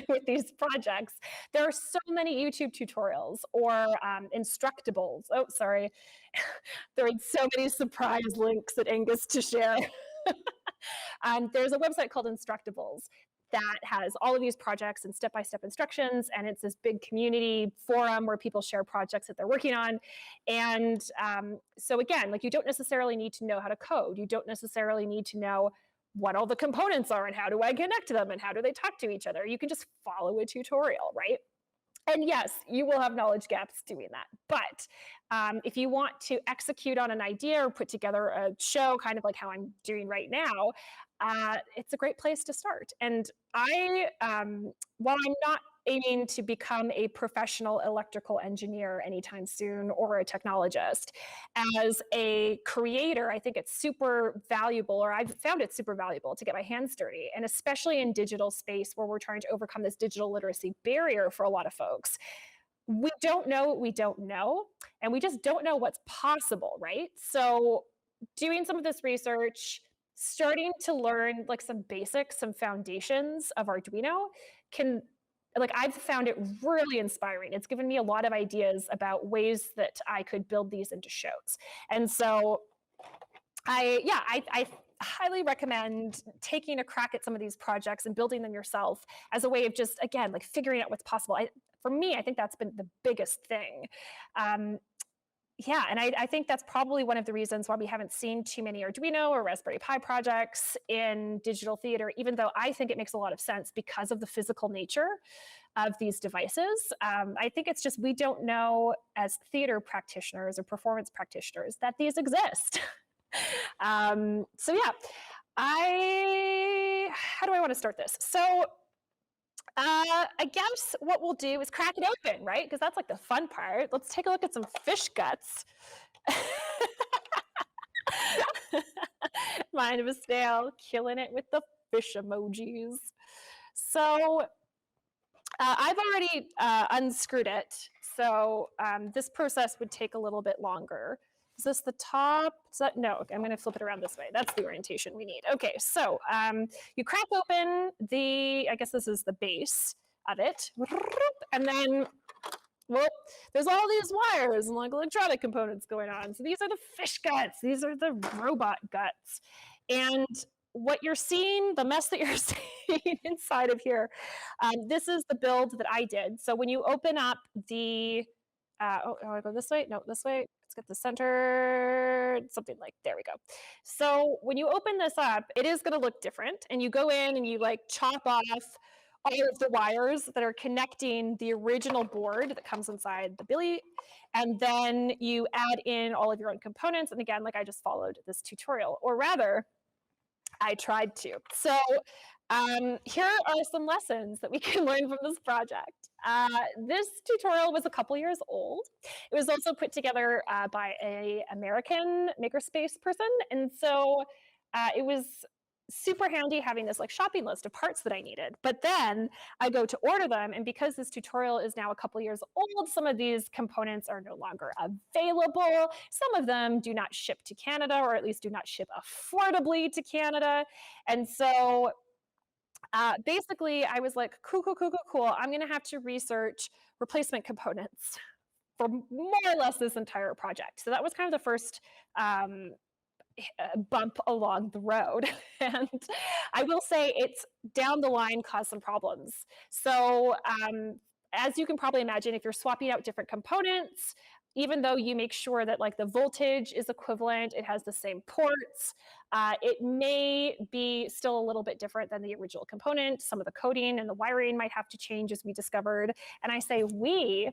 with these projects. There are so many YouTube tutorials or Instructables. Oh, sorry. There are so many surprise links at Angus to share. There's a website called Instructables that has all of these projects and step-by-step instructions, and it's this big community forum where people share projects that they're working on. And so again, like, you don't necessarily need to know how to code. You don't necessarily need to know what all the components are and how do I connect them and how do they talk to each other. You can just follow a tutorial, right? And yes, you will have knowledge gaps doing that. But if you want to execute on an idea or put together a show, kind of like how I'm doing right now, it's a great place to start. And I, while I'm not aiming to become a professional electrical engineer anytime soon or a technologist, as a creator, I think it's super valuable, or I've found it super valuable to get my hands dirty. And especially in digital space where we're trying to overcome this digital literacy barrier for a lot of folks. We don't know what we don't know, and we just don't know what's possible, right? So doing some of this research, starting to learn like some basics, some foundations of Arduino I've found it really inspiring. It's given me a lot of ideas about ways that I could build these into shows. And so I highly recommend taking a crack at some of these projects and building them yourself as a way of just, again, like figuring out what's possible. For me, I think that's been the biggest thing. And I think that's probably one of the reasons why we haven't seen too many Arduino or Raspberry Pi projects in digital theater, even though I think it makes a lot of sense because of the physical nature of these devices. I think it's just we don't know as theater practitioners or performance practitioners that these exist. How do I want to start this? So I guess what we'll do is crack it open, right? Because that's like the fun part. Let's take a look at some fish guts. Mind of a snail, killing it with the fish emojis. So I've already unscrewed it. So this process would take a little bit longer. Is this the top? No, okay, I'm going to flip it around this way. That's the orientation we need. Okay, so you crack open I guess this is the base of it. And then, well, there's all these wires and like electronic components going on. So these are the fish guts. These are the robot guts. And what you're seeing, the mess that you're seeing inside of here, this is the build that I did. So when you open up the, oh, I go this way? No, this way. Let's get the center, something like, there we go. So when you open this up, it is going to look different. And you go in and you like chop off all of the wires that are connecting the original board that comes inside the Billy. And then you add in all of your own components. And again, like I just followed this tutorial, or rather, I tried to. So here are some lessons that we can learn from this project. This tutorial was a couple years old. It was also put together by an American makerspace person. And so it was super handy having this like shopping list of parts that I needed. But then I go to order them, and because this tutorial is now a couple years old, some of these components are no longer available. Some of them do not ship to Canada, or at least do not ship affordably to Canada. And so basically I was like, cool. I'm gonna have to research replacement components for more or less this entire project. So that was kind of the first bump along the road. And I will say it's down the line caused some problems. So as you can probably imagine, if you're swapping out different components, even though you make sure that like the voltage is equivalent, it has the same ports, it may be still a little bit different than the original component. Some of the coding and the wiring might have to change, as we discovered. And I say we,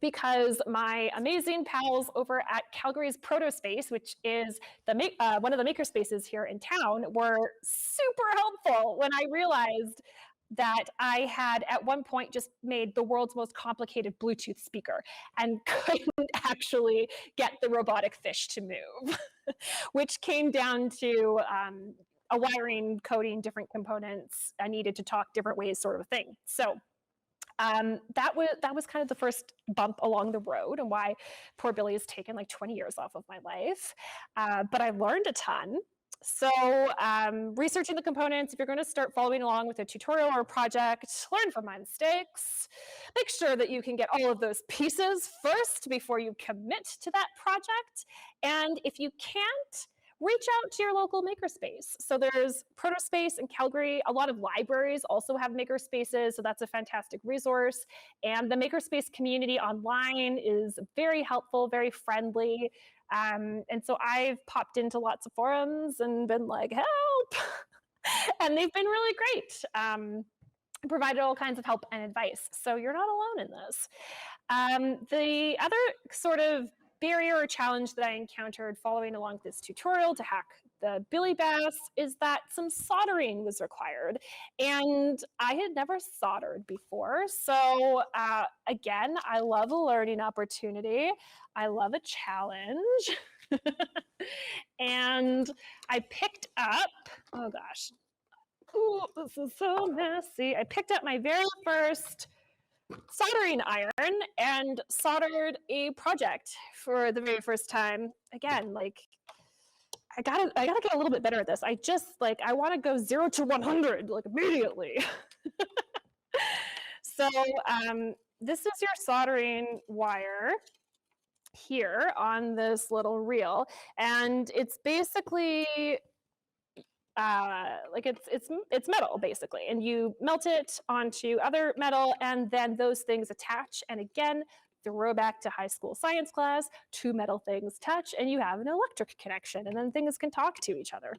because my amazing pals over at Calgary's Protospace, which is the one of the maker spaces here in town, were super helpful when I realized that I had at one point just made the world's most complicated Bluetooth speaker and couldn't actually get the robotic fish to move, which came down to a wiring, coding, different components. I needed to talk different ways, sort of a thing. So that was kind of the first bump along the road, and why poor Billy has taken like 20 years off of my life. But I learned a ton. So researching the components, if you're going to start following along with a tutorial or a project, learn from my mistakes. Make sure that you can get all of those pieces first before you commit to that project. And if you can't, reach out to your local makerspace. So there's Protospace in Calgary. A lot of libraries also have makerspaces, so that's a fantastic resource. And the makerspace community online is very helpful, very friendly. And so I've popped into lots of forums and been like, help! And they've been really great. Provided all kinds of help and advice. So you're not alone in this. The other sort of barrier or challenge that I encountered following along this tutorial to hack the Billy Bass is that some soldering was required. And I had never soldered before. So again, I love a learning opportunity. I love a challenge. And I picked up, oh gosh, ooh, this is so messy. I picked up my very first soldering iron and soldered a project for the very first time. Again, like I gotta get a little bit better at this. I want to go 0 to 100 like immediately. So this is your soldering wire here on this little reel, and it's basically like it's metal basically, and you melt it onto other metal, and then those things attach. And again, throwback to high school science class, two metal things touch and you have an electric connection, and then things can talk to each other.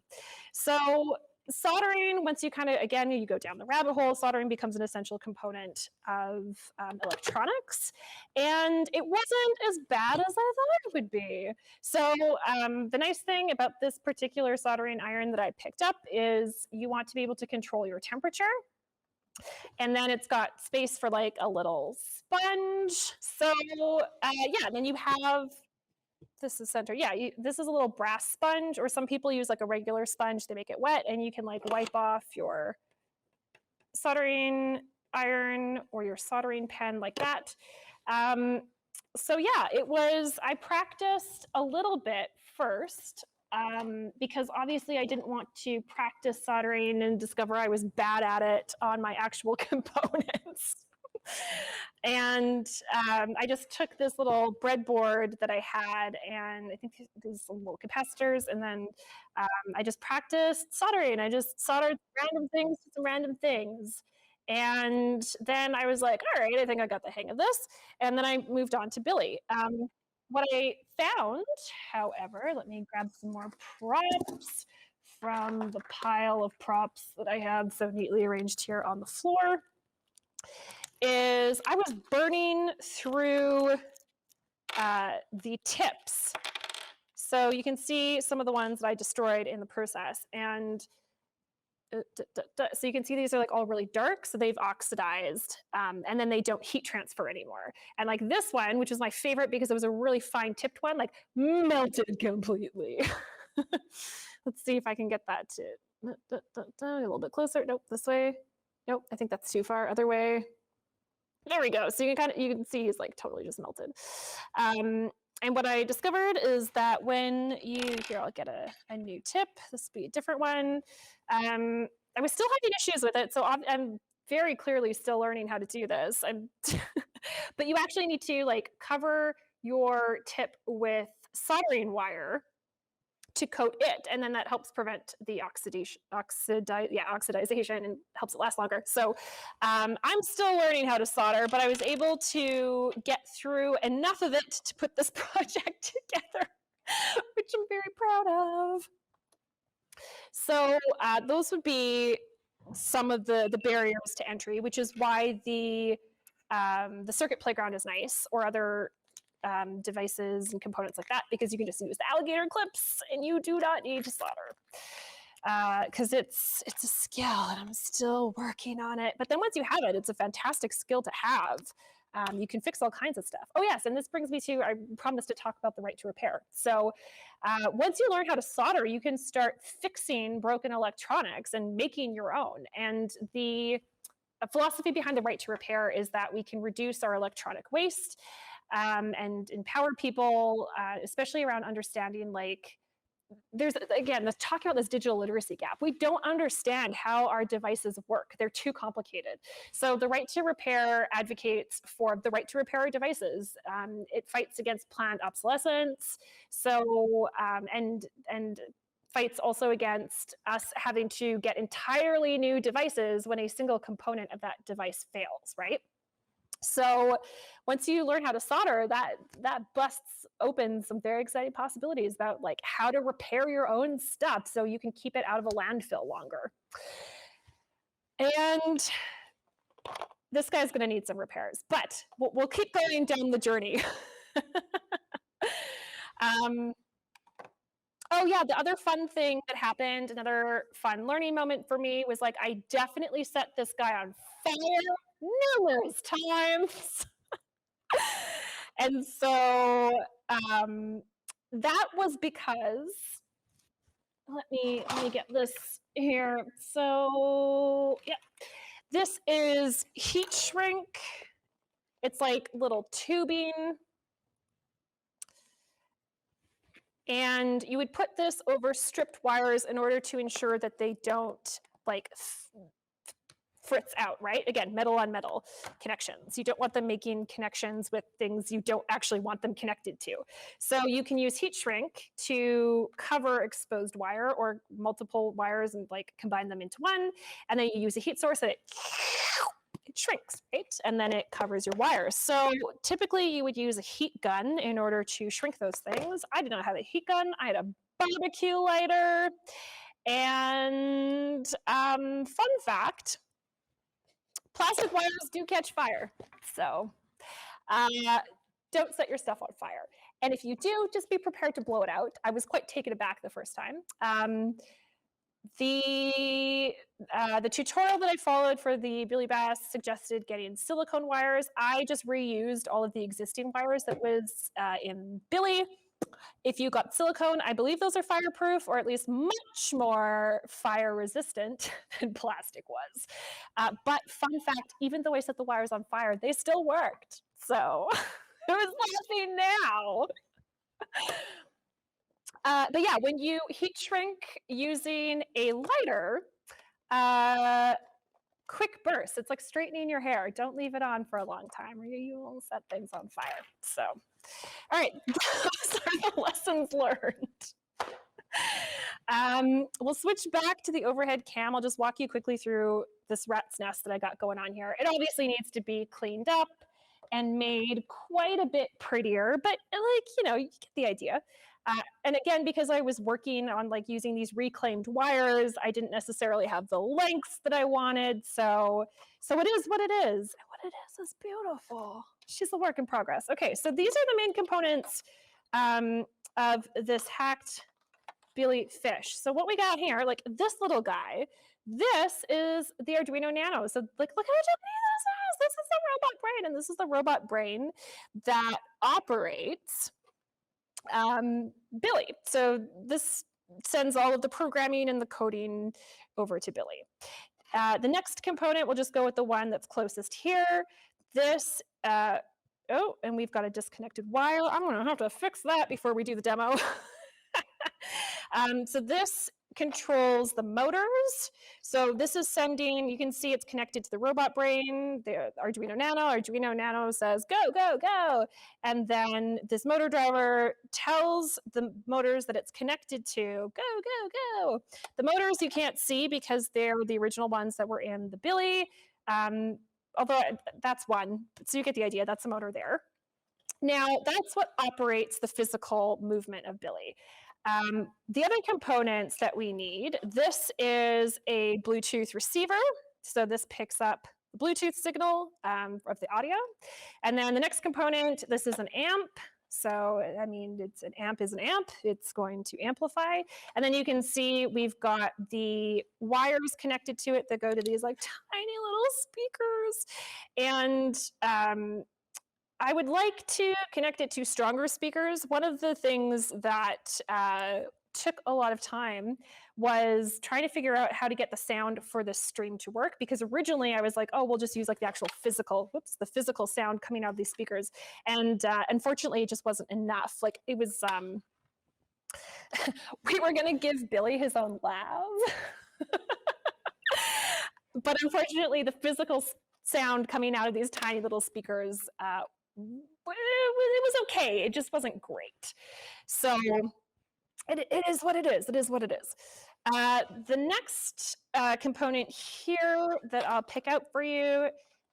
So soldering, once you kind of, again, you go down the rabbit hole, soldering becomes an essential component of electronics. And it wasn't as bad as I thought it would be. So the nice thing about this particular soldering iron that I picked up is you want to be able to control your temperature. And then it's got space for like a little sponge. So yeah, and then you have, this is center. Yeah, this is a little brass sponge, or some people use like a regular sponge to make it wet, and you can like wipe off your soldering iron or your soldering pen like that. So yeah, I practiced a little bit first because obviously I didn't want to practice soldering and discover I was bad at it on my actual components. And I just took this little breadboard that I had, and I think these little capacitors, and then I just practiced soldering. I just soldered random things to some random things. And then I was like, all right, I think I got the hang of this. And then I moved on to Billy. What I found, however, let me grab some more props from the pile of props that I had so neatly arranged here on the floor is I was burning through the tips. So you can see some of the ones that I destroyed in the process. And so you can see these are like all really dark, so they've oxidized, and then they don't heat transfer anymore. And like this one, which is my favorite because it was a really fine tipped one, like melted completely. Let's see if I can get that to a little bit closer. Nope, this way. Nope, I think that's too far. Other way. There we go. So you can see he's like totally just melted. And what I discovered is that when here, I'll get a new tip. This will be a different one. I was still having issues with it, so I'm very clearly still learning how to do this. But you actually need to like cover your tip with soldering wire to coat it, and then that helps prevent the oxidization and helps it last longer. So I'm still learning how to solder, but I was able to get through enough of it to put this project together, which I'm very proud of. So those would be some of the barriers to entry, which is why the circuit playground is nice, or other devices and components like that, because you can just use the alligator clips and you do not need to solder, because it's a skill and I'm still working on it. But then once you have it, it's a fantastic skill to have. You can fix all kinds of stuff. Oh yes, and this brings me to, I promised to talk about the right to repair. So once you learn how to solder, you can start fixing broken electronics and making your own. And the philosophy behind the right to repair is that we can reduce our electronic waste, and empower people, especially around understanding, like, there's, again, this talking about this digital literacy gap. We don't understand how our devices work. They're too complicated. So the right to repair advocates for the right to repair our devices. It fights against planned obsolescence. So, and fights also against us having to get entirely new devices when a single component of that device fails, right? So once you learn how to solder, that busts open some very exciting possibilities about like how to repair your own stuff so you can keep it out of a landfill longer. And this guy's going to need some repairs, but we'll keep going down the journey. Oh yeah, the other fun thing that happened, another fun learning moment for me, was like I definitely set this guy on fire numerous times. And so that was because, let me get this here. So yeah, this is heat shrink. It's like little tubing. And you would put this over stripped wires in order to ensure that they don't like fritz out, right? Again, metal on metal connections. You don't want them making connections with things you don't actually want them connected to. So you can use heat shrink to cover exposed wire or multiple wires and like combine them into one. And then you use a heat source and it shrinks, right? And then it covers your wires. So typically you would use a heat gun in order to shrink those things. I did not have a heat gun. I had a barbecue lighter. And fun fact, plastic wires do catch fire. So don't set your stuff on fire. And if you do, just be prepared to blow it out. I was quite taken aback the first time. The tutorial that I followed for the Billy Bass suggested getting silicone wires. I just reused all of the existing wires that was in Billy. If you got silicone, I believe those are fireproof, or at least much more fire resistant than plastic was. But fun fact, even though I set the wires on fire, they still worked. So it was nothing now. But yeah, when you heat shrink using a lighter, quick burst, it's like straightening your hair. Don't leave it on for a long time or you will set things on fire. So, all right, those are the lessons learned. We'll switch back to the overhead cam. I'll just walk you quickly through this rat's nest that I got going on here. It obviously needs to be cleaned up and made quite a bit prettier, but like, you know, you get the idea. And again, because I was working on like using these reclaimed wires, I didn't necessarily have the lengths that I wanted. So it is what it is. And what it is beautiful. She's a work in progress. Okay, so these are the main components of this hacked Billy fish. So what we got here, like this little guy, this is the Arduino Nano. So like, look how tiny this is. This is the robot brain, and this is the robot brain that operates Billy. So this sends all of the programming and the coding over to Billy. The next component, we'll just go with the one that's closest here. This, oh, and we've got a disconnected wire. I'm gonna have to fix that before we do the demo. So this controls the motors. So this is sending, you can see it's connected to the robot brain, the Arduino Nano. Arduino Nano says, go, go, go. And then this motor driver tells the motors that it's connected to, go, go, go. The motors you can't see because they're the original ones that were in the Billy. Although that's one, so you get the idea, that's the motor there. Now, that's what operates the physical movement of Billy. The other components that we need, this is a Bluetooth receiver. So this picks up the Bluetooth signal of the audio. And then the next component, this is an amp. So, I mean, it's an amp is an amp. It's going to amplify. And then you can see we've got the wires connected to it that go to these like tiny little speakers. And I would like to connect it to stronger speakers. One of the things that took a lot of time was trying to figure out how to get the sound for the stream to work, because originally I was like, oh, we'll just use like the actual physical, the physical sound coming out of these speakers. And unfortunately, it just wasn't enough. Like it was, we were gonna give Billy his own lab. But unfortunately, the physical sound coming out of these tiny little speakers, it was okay. It just wasn't great. So it is what it is. It is what it is. The next component here that I'll pick out for you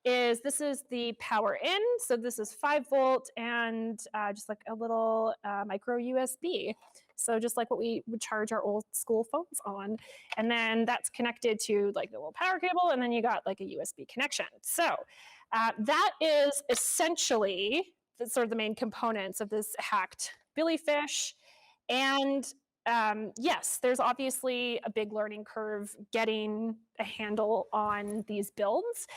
is this is the power in. So this is 5 volt and just like a little micro USB. So just like what we would charge our old school phones on. And then that's connected to like the little power cable, and then you got like a USB connection. So that is essentially the sort of the main components of this hacked Billy fish. And yes, there's obviously a big learning curve getting a handle on these builds,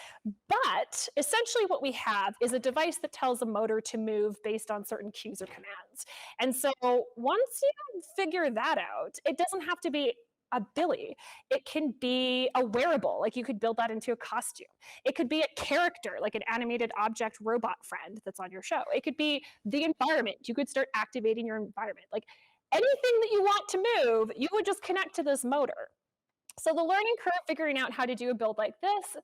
but essentially what we have is a device that tells a motor to move based on certain cues or commands. And so once you figure that out, it doesn't have to be a Billy. It can be a wearable, like you could build that into a costume. It could be a character, like an animated object robot friend that's on your show. It could be the environment. You could start activating your environment. Like anything that you want to move, you would just connect to this motor. So the learning curve figuring out how to do a build like this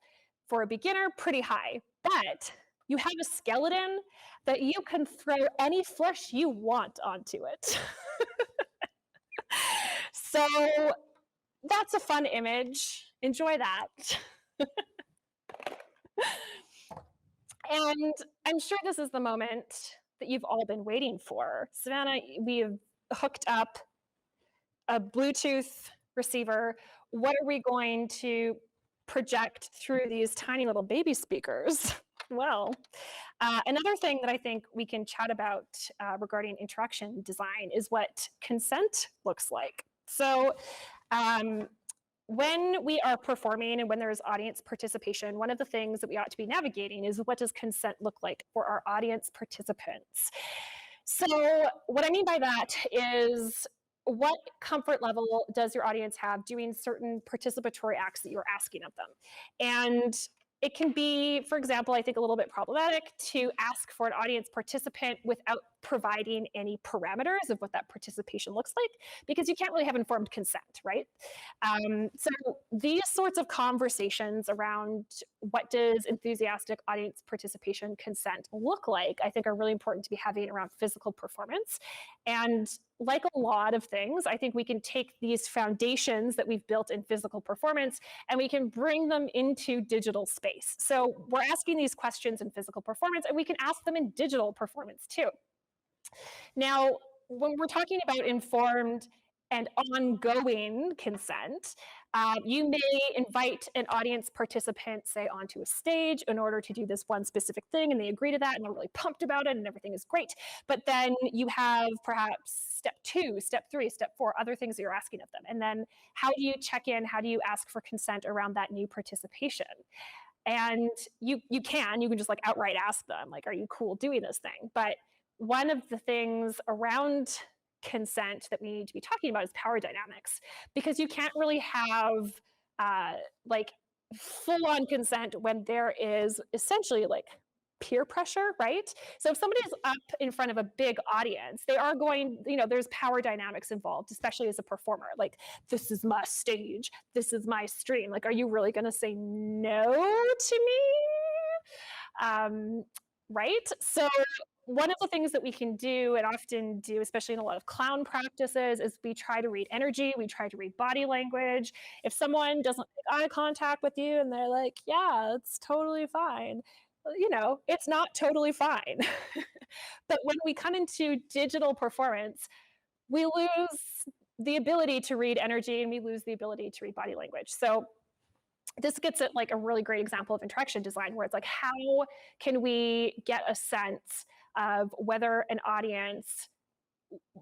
for a beginner, pretty high. But you have a skeleton that you can throw any flesh you want onto it. So that's a fun image. Enjoy that. And I'm sure this is the moment that you've all been waiting for. Savannah, we've hooked up a Bluetooth receiver. What are we going to project through these tiny little baby speakers? Well, another thing that I think we can chat about regarding interaction design is what consent looks like. So when we are performing and when there is audience participation, one of the things that we ought to be navigating is what does consent look like for our audience participants? So what I mean by that is what comfort level does your audience have doing certain participatory acts that you're asking of them? And it can be, for example, I think a little bit problematic to ask for an audience participant without providing any parameters of what that participation looks like, because you can't really have informed consent, right? So these sorts of conversations around what does enthusiastic audience participation consent look like, I think are really important to be having around physical performance. And like a lot of things, I think we can take these foundations that we've built in physical performance and we can bring them into digital space. So we're asking these questions in physical performance and we can ask them in digital performance too. Now, when we're talking about informed and ongoing consent, you may invite an audience participant, say, onto a stage in order to do this one specific thing, and they agree to that, and they're really pumped about it, and everything is great. But then you have perhaps step 2, step 3, step 4, other things that you're asking of them. And then how do you check in? How do you ask for consent around that new participation? And you can just like outright ask them, like, are you cool doing this thing? But one of the things around consent that we need to be talking about is power dynamics, because you can't really have like full-on consent when there is essentially like peer pressure, right? So if somebody is up in front of a big audience, they are going, there's power dynamics involved, especially as a performer. Like, this is my stage, this is my stream. Like, are you really going to say no to me? Right? So one of the things that we can do, and often do, especially in a lot of clown practices, is we try to read energy, we try to read body language. If someone doesn't make eye contact with you and they're like, yeah, it's totally fine, it's not totally fine. But when we come into digital performance, we lose the ability to read energy and we lose the ability to read body language. So this gets at like a really great example of interaction design, where it's like, how can we get a sense of whether an audience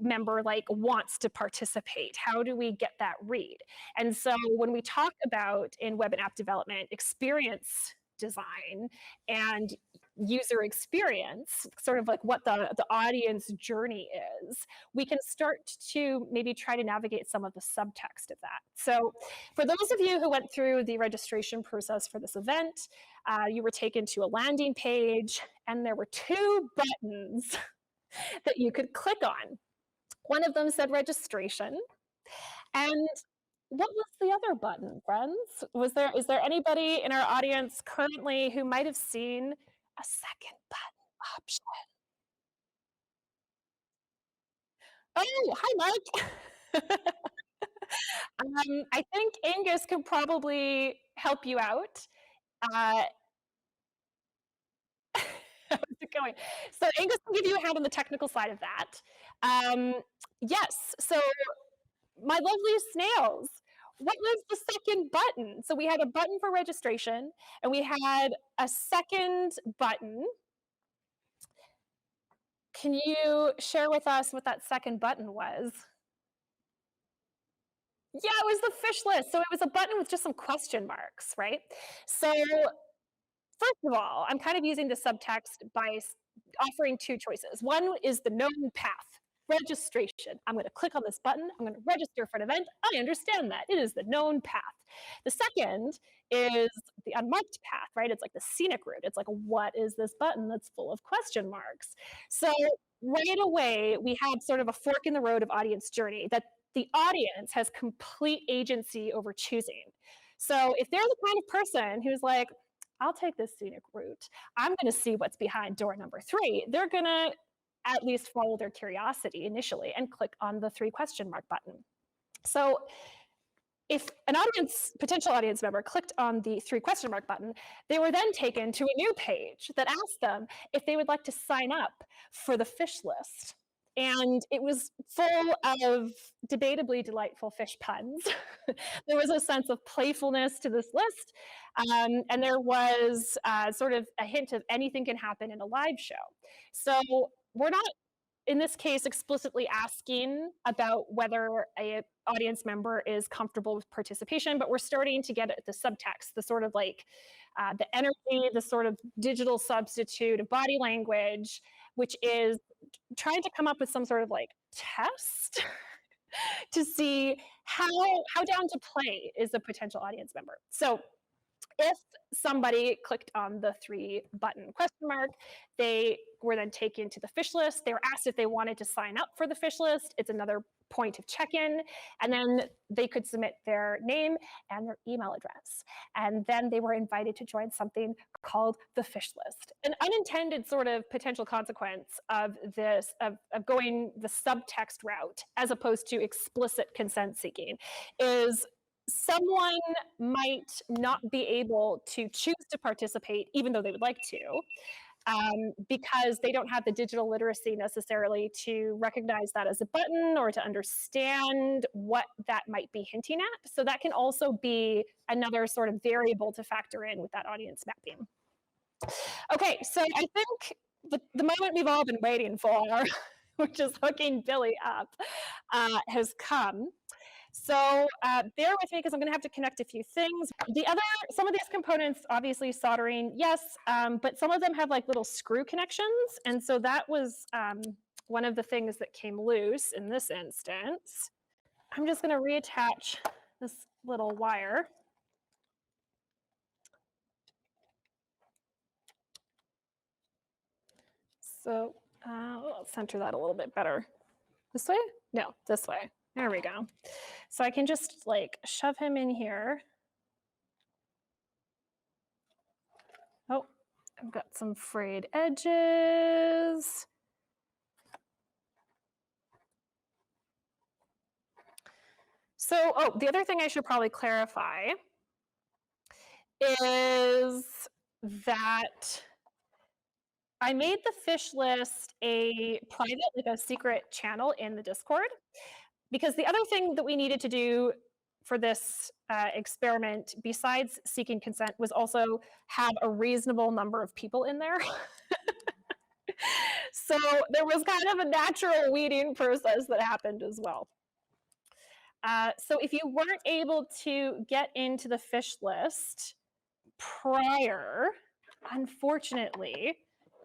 member like wants to participate? How do we get that read? And so when we talk about in web and app development, experience design and user experience, sort of like what the audience journey is, we can start to maybe try to navigate some of the subtext of that. So for those of you who went through the registration process for this event, you were taken to a landing page, and there were 2 buttons that you could click on. One of them said registration, and what was the other button, friends? Is there anybody in our audience currently who might have seen a second button option? Oh, hi, Mike. I think Angus can probably help you out. How's it going? So Angus can give you a hand on the technical side of that. Yes, so my lovely snails, what was the second button? So we had a button for registration, and we had a second button. Can you share with us what that second button was? Yeah, it was the fish list. So it was a button with just some question marks, right? So first of all, I'm kind of using the subtext by offering 2 choices. One is the known path, registration. I'm going to click on this button. I'm going to register for an event. I understand that. It is the known path. The second is the unmarked path, right? It's like the scenic route. It's like, what is this button that's full of question marks? So right away, we had sort of a fork in the road of audience journey that the audience has complete agency over choosing. So if they're the kind of person who's like, I'll take this scenic route, I'm going to see what's behind door number 3, they're going to at least follow their curiosity initially and click on the 3 question mark button. So if an potential audience member clicked on the 3 question mark button, they were then taken to a new page that asked them if they would like to sign up for the fish list. And it was full of debatably delightful fish puns. There was a sense of playfulness to this list. And there was sort of a hint of anything can happen in a live show. So we're not, in this case, explicitly asking about whether an audience member is comfortable with participation, but we're starting to get at the subtext, the sort of like the energy, the sort of digital substitute of body language, which is trying to come up with some sort of like test to see how down to play is a potential audience member. So if somebody clicked on the 3 button question mark, they were then taken to the fish list. They were asked if they wanted to sign up for the fish list. It's another point of check-in. And then they could submit their name and their email address. And then they were invited to join something called the fish list. An unintended sort of potential consequence of this, of going the subtext route, as opposed to explicit consent seeking, is someone might not be able to choose to participate even though they would like to. because they don't have the digital literacy necessarily to recognize that as a button or to understand what that might be hinting at. So that can also be another sort of variable to factor in with that audience mapping. Okay, so I think the moment we've all been waiting for, which is hooking Billy up, has come. So bear with me because I'm going to have to connect a few things. Some of these components, obviously soldering, yes, but some of them have like little screw connections. And so that was one of the things that came loose in this instance. I'm just going to reattach this little wire. So I'll center that a little bit better. This way? No, this way. There we go. So I can just like shove him in here. Oh, I've got some frayed edges. So, the other thing I should probably clarify is that I made the fish list a private, like a secret channel in the Discord, because the other thing that we needed to do for this experiment, besides seeking consent, was also have a reasonable number of people in there. So there was kind of a natural weeding process that happened as well. So if you weren't able to get into the fish list prior, unfortunately,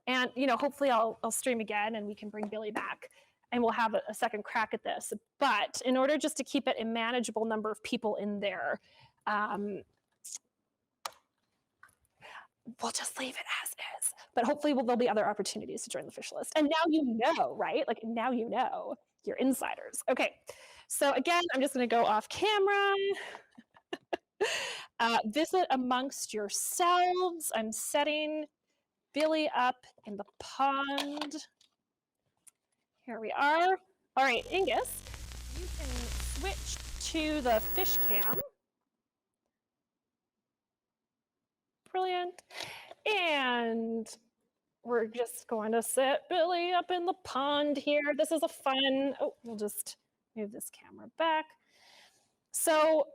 and hopefully I'll stream again and we can bring Billy back and we'll have a second crack at this. But in order just to keep it a manageable number of people in there, we'll just leave it as is. But hopefully there'll be other opportunities to join the fish list. And now you know, right? Like now you know, you're insiders. Okay, so again, I'm just going to go off camera. Visit amongst yourselves. I'm setting Billy up in the pond. Here we are. All right, Angus, you can switch to the fish cam. Brilliant. And we're just going to set Billy up in the pond here. This is a fun, we'll just move this camera back. So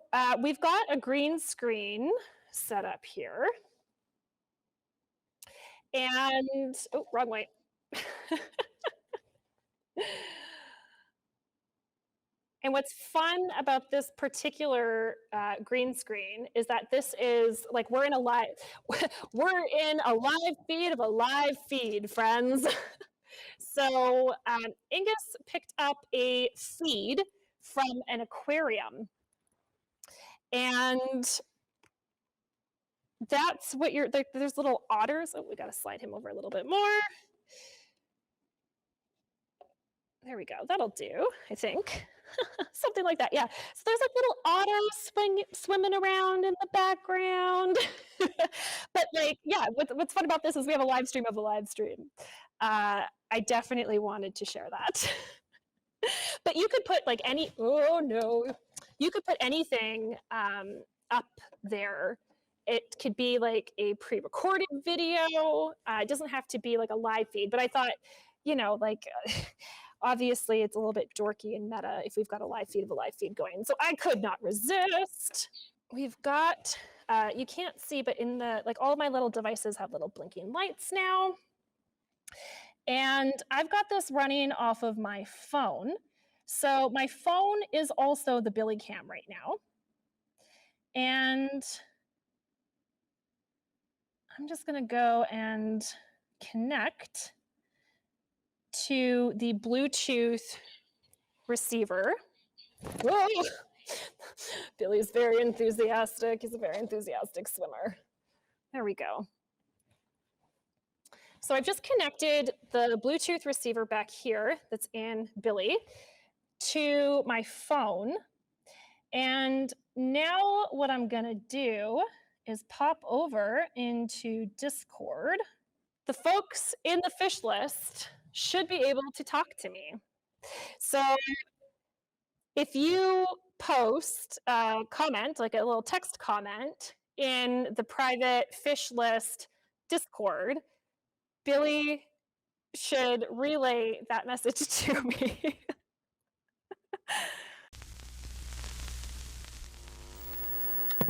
we've got a green screen set up here. And, wrong way. And what's fun about this particular green screen is that this is like we're in a live feed of a live feed, friends. So Angus picked up a feed from an aquarium, and that's what there's little otters. Oh, we got to slide him over a little bit more. There we go. That'll do, I think. Something like that. Yeah. So there's like little otters swimming around in the background. But like, yeah, what's fun about this is we have a live stream of a live stream. I definitely wanted to share that. But you could put like you could put anything up there. It could be like a pre-recorded video. It doesn't have to be like a live feed, but I thought, like obviously it's a little bit dorky and meta if we've got a live feed of a live feed going. So I could not resist. We've got, you can't see, but in all of my little devices have little blinking lights now. And I've got this running off of my phone. So my phone is also the Billy cam right now. And I'm just going to go and connect to the Bluetooth receiver. Whoa! Billy's very enthusiastic. He's a very enthusiastic swimmer. There we go. So I've just connected the Bluetooth receiver back here that's in Billy to my phone. And now what I'm going to do is pop over into Discord. The folks in the fish list should be able to talk to me. So if you post a comment, like a little text comment in the private fish list Discord, Billy should relay that message to me.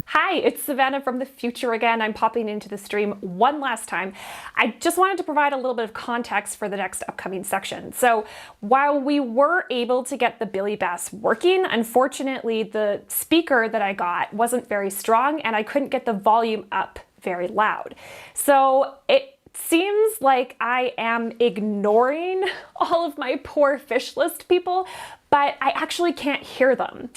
Hi, it's Savannah from the future again. I'm popping into the stream one last time. I just wanted to provide a little bit of context for the next upcoming section. So while we were able to get the Billy Bass working, unfortunately the speaker that I got wasn't very strong and I couldn't get the volume up very loud. So it seems like I am ignoring all of my poor fish list people, but I actually can't hear them.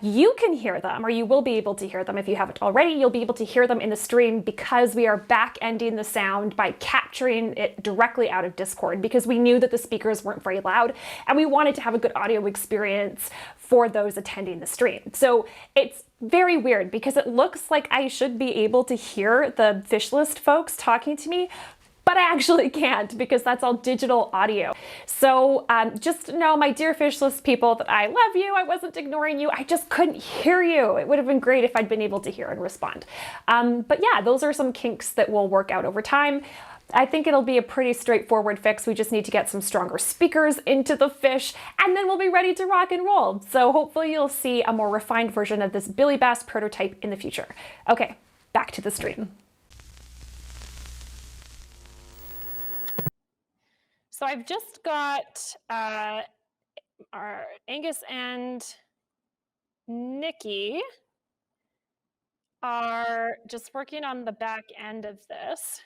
You can hear them, or you will be able to hear them if you haven't already. You'll be able to hear them in the stream because we are back-ending the sound by capturing it directly out of Discord, because we knew that the speakers weren't very loud and we wanted to have a good audio experience for those attending the stream. So it's very weird because it looks like I should be able to hear the fish list folks talking to me, but I actually can't because that's all digital audio. So just know, my dear fish list people, that I love you. I wasn't ignoring you. I just couldn't hear you. It would have been great if I'd been able to hear and respond. But yeah, those are some kinks that will work out over time. I think it'll be a pretty straightforward fix. We just need to get some stronger speakers into the fish and then we'll be ready to rock and roll. So hopefully you'll see a more refined version of this Billy Bass prototype in the future. Okay, back to the stream. So I've just got our Angus and Nikki are just working on the back end of this.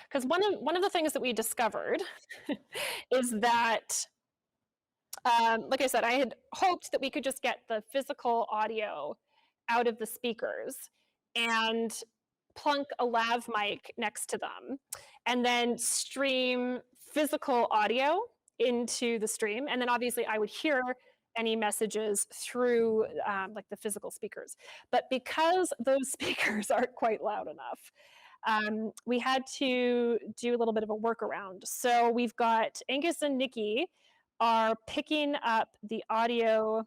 Because one of the things that we discovered is that, like I said, I had hoped that we could just get the physical audio out of the speakers and plunk a lav mic next to them and then stream physical audio into the stream. And then obviously I would hear any messages through like the physical speakers. But because those speakers aren't quite loud enough, we had to do a little bit of a workaround. So we've got Angus and Nikki are picking up the audio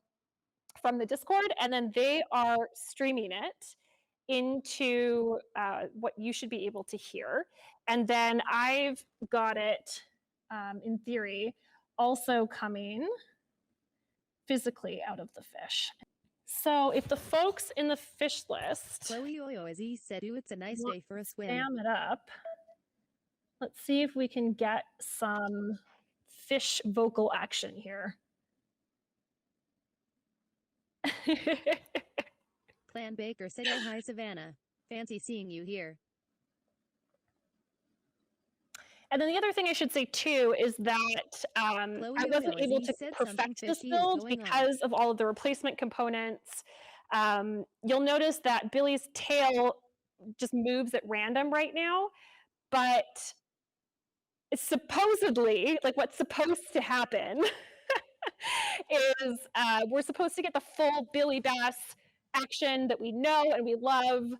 from the Discord, and then they are streaming it into what you should be able to hear. And then I've got it, in theory, also coming physically out of the fish. So if the folks in the fish list as he said, it's a nice day for a swim. Spam it up. Let's see if we can get some fish vocal action here. Clan Baker said, "Oh hi Savannah, fancy seeing you here." And then the other thing I should say too is that I wasn't able to perfect this build because of all of the replacement components. You'll notice that Billy's tail just moves at random right now, but it's supposedly, like, what's supposed to happen is we're supposed to get the full Billy Bass action that we know and we love.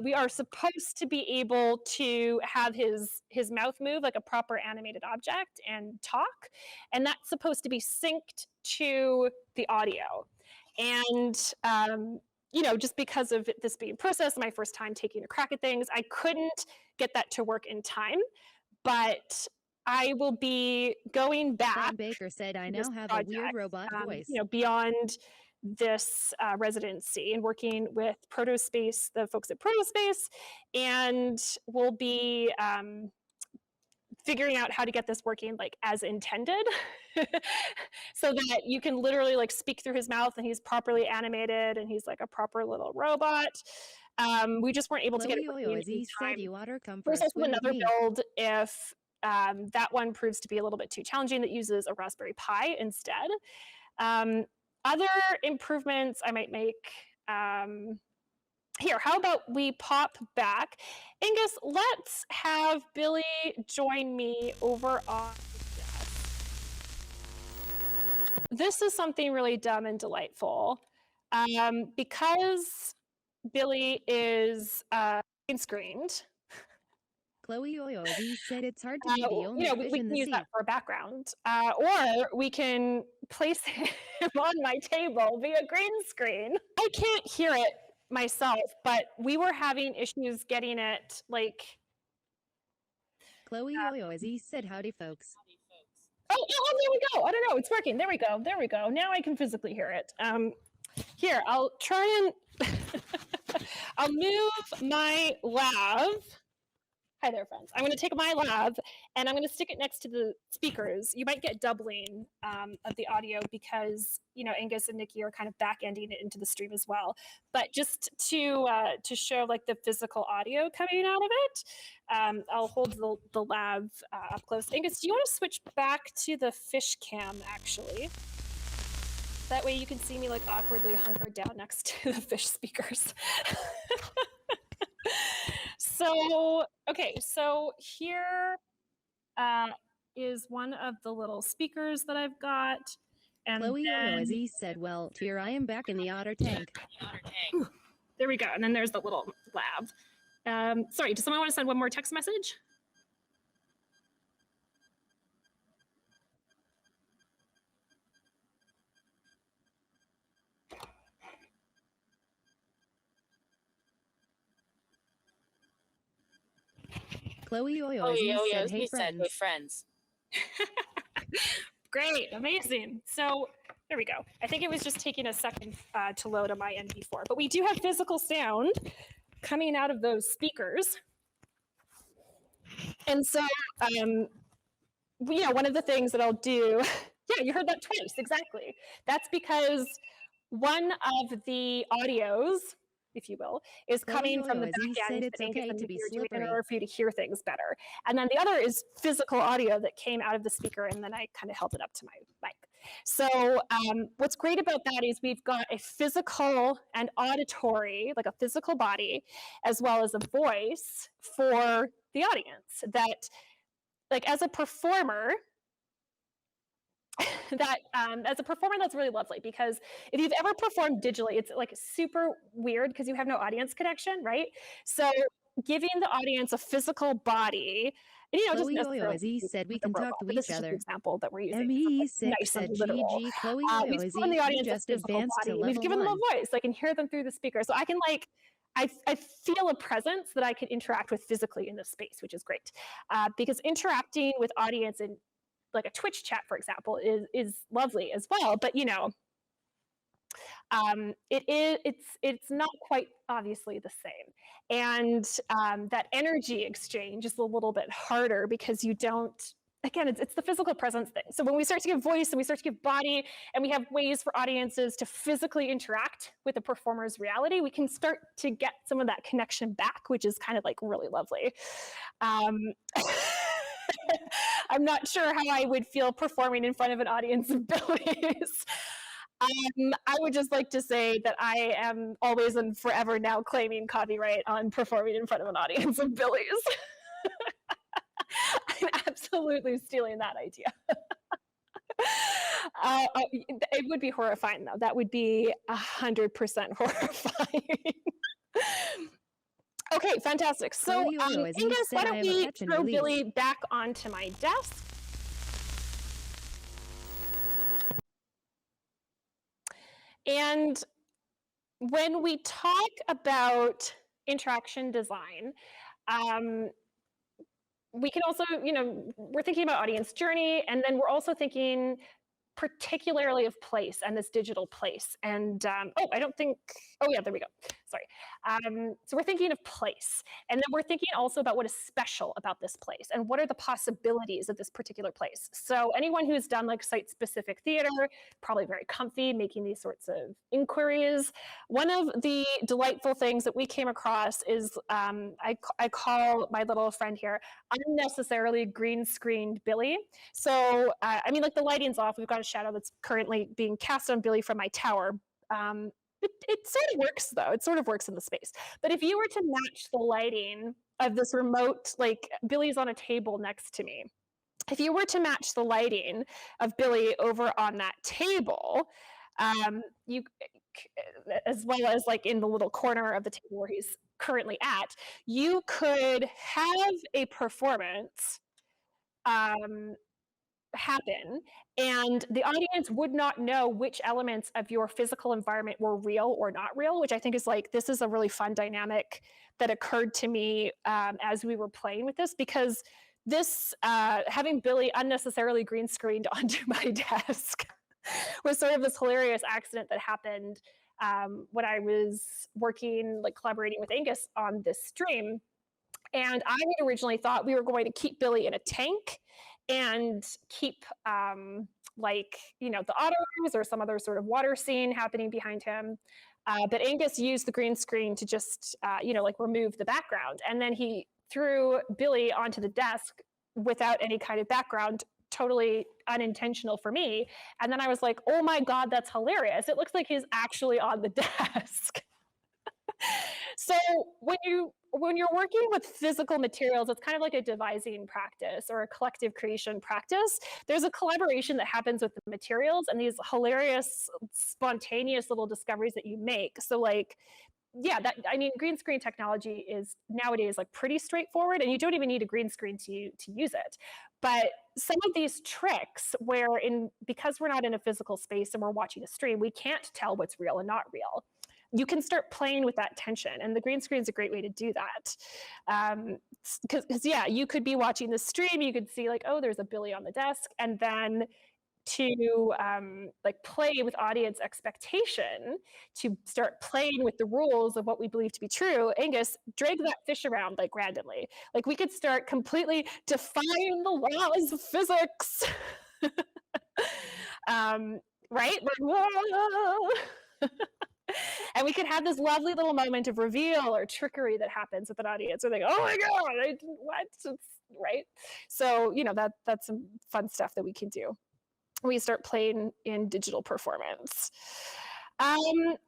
We are supposed to be able to have his mouth move like a proper animated object and talk, and that's supposed to be synced to the audio. And you know, just because of this being processed, my first time taking a crack at things, I couldn't get that to work in time. But I will be going back. Clan Baker said, "I now have a weird robot voice." You know, beyond this residency and working with ProtoSpace, the folks at ProtoSpace, and we'll be figuring out how to get this working like as intended so that you can literally like speak through his mouth and he's properly animated and he's like a proper little robot. We just weren't able to get it working in time. There's also another build if that one proves to be a little bit too challenging that uses a Raspberry Pi instead. Other improvements I might make, here, how about we pop back? Angus, let's have Billy join me over on this is something really dumb and delightful. Because Billy is green screened. Chloe Oyozi said it's hard to be the only you know, we can use that for a background. Or we can place him on my table via green screen. I can't hear it myself, but we were having issues getting it like Chloe Oyoizi said howdy, folks. Oh, there we go. I don't know. It's working. There we go. There we go. Now I can physically hear it. Here, I'll try and I'll move my lav. Hi there, friends. I'm going to take my lav and I'm going to stick it next to the speakers. You might get doubling of the audio because, you know, Angus and Nikki are kind of back-ending it into the stream as well. But just to show like the physical audio coming out of it, I'll hold the lav up close. Angus, do you want to switch back to the fish cam, actually? That way you can see me like awkwardly hunkered down next to the fish speakers. So, okay, so here is one of the little speakers that I've got. And Chloe Oyoizi said, well, here I am back in the otter tank. There we go. And then there's the little lab. Sorry, does someone want to send one more text message? Chloe Oyoizi said, hey, friends. Great, amazing. So there we go. I think it was just taking a second to load on my end before, but we do have physical sound coming out of those speakers. And so, you know, one of the things that I'll do, yeah, you heard that twice, exactly. That's because one of the audios, if you will, is coming from the back end that Angus and Nikki are doing in order for you to hear things better. And then the other is physical audio that came out of the speaker, and then I kind of held it up to my mic. So what's great about that is we've got a physical and auditory, like a physical body, as well as a voice for the audience that, like, as a performer, that's really lovely, because if you've ever performed digitally, it's like super weird because you have no audience connection, right? So giving the audience a physical body, and, you know, Chloe Oyoizi said we can talk to each other. An example that we're using. ME6 nice said GG. Chloe Oyoizi, you just advanced to level 1. We've given them a voice. I can hear them through the speaker. So I can, like, I feel a presence that I can interact with physically in this space, which is great. Because interacting with audience in like a Twitch chat, for example, is lovely as well. But, you know, it's not quite obviously the same. And that energy exchange is a little bit harder because you don't, again, it's the physical presence thing. So when we start to give voice and we start to give body, and we have ways for audiences to physically interact with the performer's reality, we can start to get some of that connection back, which is kind of like really lovely. I'm not sure how I would feel performing in front of an audience of Billies. I would just like to say that I am always and forever now claiming copyright on performing in front of an audience of Billies. I'm absolutely stealing that idea. It would be horrifying, though. That would be 100% horrifying. Okay, fantastic. So, Angus, why don't we throw Billy back onto my desk? And when we talk about interaction design, we can also, you know, we're thinking about audience journey, and then we're also thinking particularly of place and this digital place. And I don't think, oh yeah, there we go. Sorry. So we're thinking of place, and then we're thinking also about what is special about this place and what are the possibilities of this particular place. So anyone who's done like site-specific theater, probably very comfy making these sorts of inquiries. One of the delightful things that we came across is I call my little friend here unnecessarily green-screened Billy. So I mean, like, the lighting's off. We've got a shadow that's currently being cast on Billy from my tower. It sort of works, though. It sort of works in the space. But if you were to match the lighting of this remote, like, Billy's on a table next to me. If you were to match the lighting of Billy over on that table, you, as well as like in the little corner of the table where he's currently at, you could have a performance happen, and the audience would not know which elements of your physical environment were real or not real, which I think is like, this is a really fun dynamic that occurred to me as we were playing with this, because this having Billy unnecessarily green screened onto my desk was sort of this hilarious accident that happened when I was working, like collaborating with Angus on this stream. And I had originally thought we were going to keep Billy in a tank and keep like, you know, the otters or some other sort of water scene happening behind him. But Angus used the green screen to just, you know, like remove the background. And then he threw Billy onto the desk without any kind of background, totally unintentional for me. And then I was like, oh my God, that's hilarious. It looks like he's actually on the desk. So when you're working with physical materials, it's kind of like a devising practice or a collective creation practice. There's a collaboration that happens with the materials and these hilarious, spontaneous little discoveries that you make. So like, yeah, I mean, green screen technology is nowadays like pretty straightforward, and you don't even need a green screen to use it. But some of these tricks because we're not in a physical space and we're watching a stream, we can't tell what's real and not real. You can start playing with that tension, and the green screen is a great way to do that. Because yeah, you could be watching the stream, you could see like, oh, there's a Billy on the desk, and then to like play with audience expectation, to start playing with the rules of what we believe to be true, Angus, drag that fish around like randomly. Like we could start completely defying the laws of physics. Right? Like, whoa. And we could have this lovely little moment of reveal or trickery that happens with an audience. They're like, oh my God, what? Right? So, you know, that's some fun stuff that we can do. We start playing in digital performance.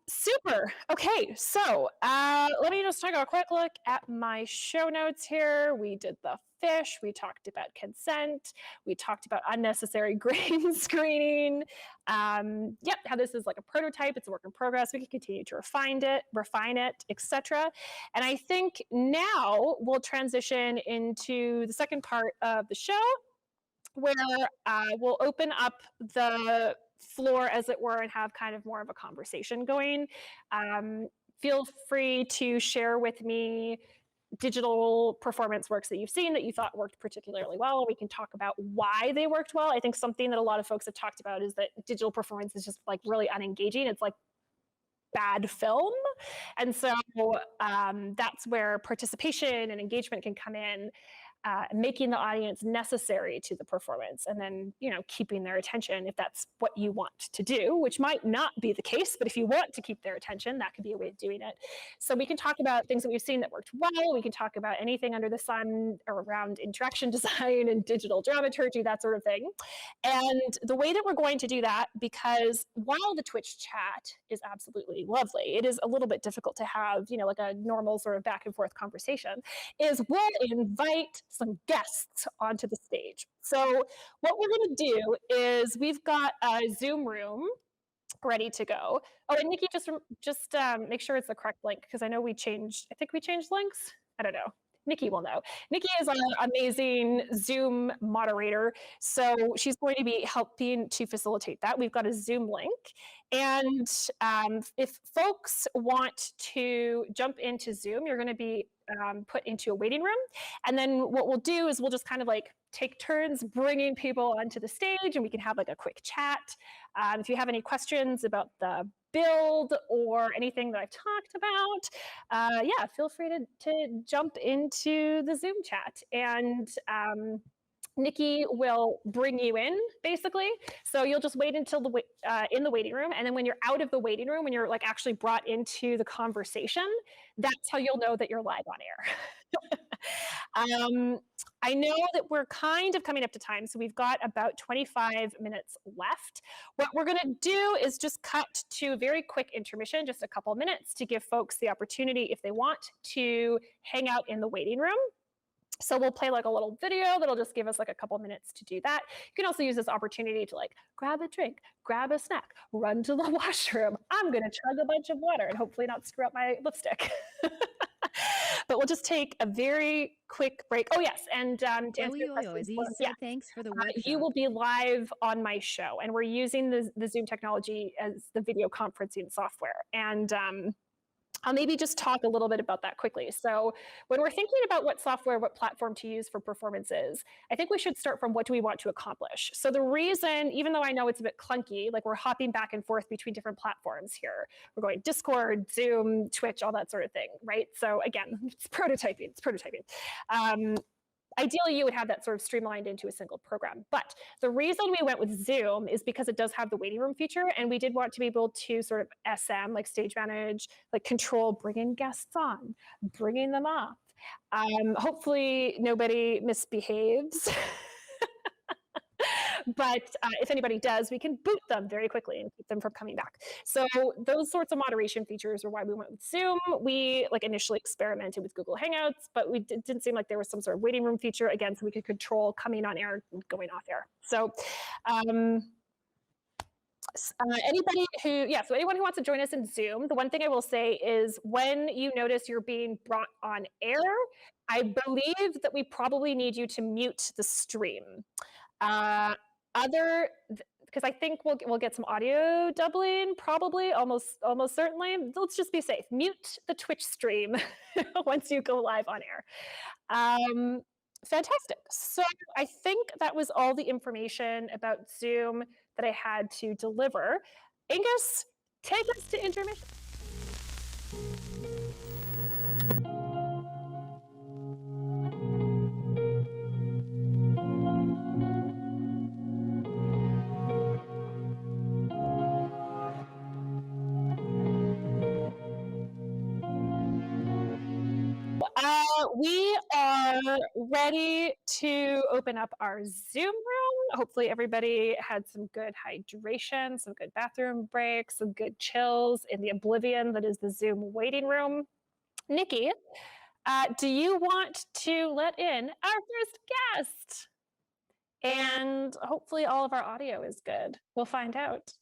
Super. Okay, so let me just take a quick look at my show notes here. We did the fish. We talked about consent. We talked about unnecessary green screening. Yep, how this is like a prototype. It's a work in progress. We can continue to refine it, etc. And I think now we'll transition into the second part of the show, where we'll open up the floor, as it were, and have kind of more of a conversation going. Feel free to share with me digital performance works that you've seen that you thought worked particularly well. We can talk about why they worked well. I think something that a lot of folks have talked about is that digital performance is just like really unengaging. It's like bad film. And so that's where participation and engagement can come in, making the audience necessary to the performance, and then, you know, keeping their attention if that's what you want to do, which might not be the case, but if you want to keep their attention, that could be a way of doing it. So we can talk about things that we've seen that worked well. We can talk about anything under the sun around interaction design and digital dramaturgy, that sort of thing. And the way that we're going to do that, because while the Twitch chat is absolutely lovely, it is a little bit difficult to have, you know, like a normal sort of back and forth conversation, is we'll invite some guests onto the stage. So what we're going to do is we've got a Zoom room ready to go. Oh, and Nikki, just make sure it's the correct link, because I know I think we changed links. I don't know. Nikki will know. Nikki is an amazing Zoom moderator, so she's going to be helping to facilitate that. We've got a Zoom link, and if folks want to jump into Zoom, you're going to be put into a waiting room, and then what we'll do is we'll just kind of like take turns bringing people onto the stage, and we can have like a quick chat. If you have any questions about the build or anything that I've talked about, yeah, feel free to jump into the Zoom chat, and Nikki will bring you in, basically. So you'll just wait until in the waiting room, and then when you're out of the waiting room, when you're like actually brought into the conversation, that's how you'll know that you're live on air. I know that we're kind of coming up to time, so we've got about 25 minutes left. What we're going to do is just cut to a very quick intermission, just a couple minutes, to give folks the opportunity, if they want, to hang out in the waiting room. So we'll play like a little video that'll just give us like a couple minutes to do that. You can also use this opportunity to like grab a drink, grab a snack, run to the washroom. I'm going to chug a bunch of water and hopefully not screw up my lipstick. But we'll just take a very quick break. Oh, yes. And to answer your question, yeah, thanks for the workshop. You will be live on my show, and we're using the Zoom technology as the video conferencing software. And I'll maybe just talk a little bit about that quickly. So when we're thinking about what software, what platform to use for performances, I think we should start from what do we want to accomplish. So the reason, even though I know it's a bit clunky, like we're hopping back and forth between different platforms here. We're going Discord, Zoom, Twitch, all that sort of thing, right? So again, it's prototyping, Ideally, you would have that sort of streamlined into a single program. But the reason we went with Zoom is because it does have the waiting room feature, and we did want to be able to sort of SM, like stage manage, like control, bringing guests on, bringing them off. Hopefully nobody misbehaves. But if anybody does, we can boot them very quickly and keep them from coming back. So those sorts of moderation features are why we went with Zoom. We initially experimented with Google Hangouts, but we didn't seem like there was some sort of waiting room feature, again, so we could control coming on air and going off air. So so anyone who wants to join us in Zoom, the one thing I will say is when you notice you're being brought on air, I believe that we probably need you to mute the stream. Because I think we'll get some audio doubling, probably, almost certainly. Let's just be safe. Mute the Twitch stream once you go live on air. Fantastic. So I think that was all the information about Zoom that I had to deliver. Angus, take us to intermission. We are ready to open up our Zoom room. Hopefully everybody had some good hydration, some good bathroom breaks, some good chills in the oblivion that is the Zoom waiting room. Nikki, do you want to let in our first guest? And hopefully all of our audio is good. We'll find out.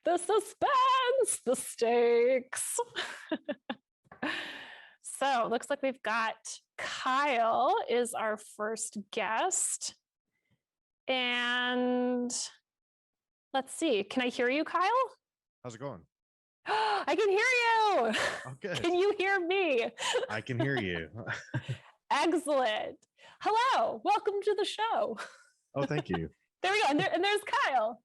The suspense, the stakes. So it looks like we've got Kyle is our first guest. And let's see, can I hear you, Kyle? How's it going? I can hear you. Oh, good. Can you hear me? I can hear you. Excellent. Hello, welcome to the show. Oh, thank you. There we go, and there's Kyle.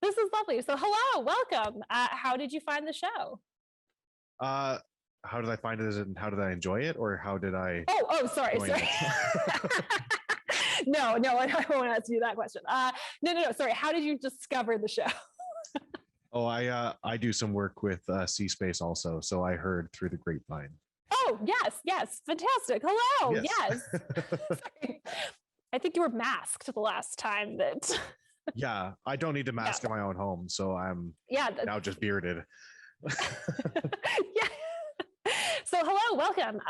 This is lovely. So hello, welcome. How did you find the show? How did I find it and how did I enjoy it, or how did I? Oh, sorry. No, I won't ask you that question. No. Sorry. How did you discover the show? Oh, I do some work with cSPACE also, so I heard through the grapevine. Oh, yes, fantastic. Hello, yes. Sorry. I think you were masked the last time that. Yeah, I don't need to mask in my own home, so I'm now just bearded. Yeah. So hello, welcome.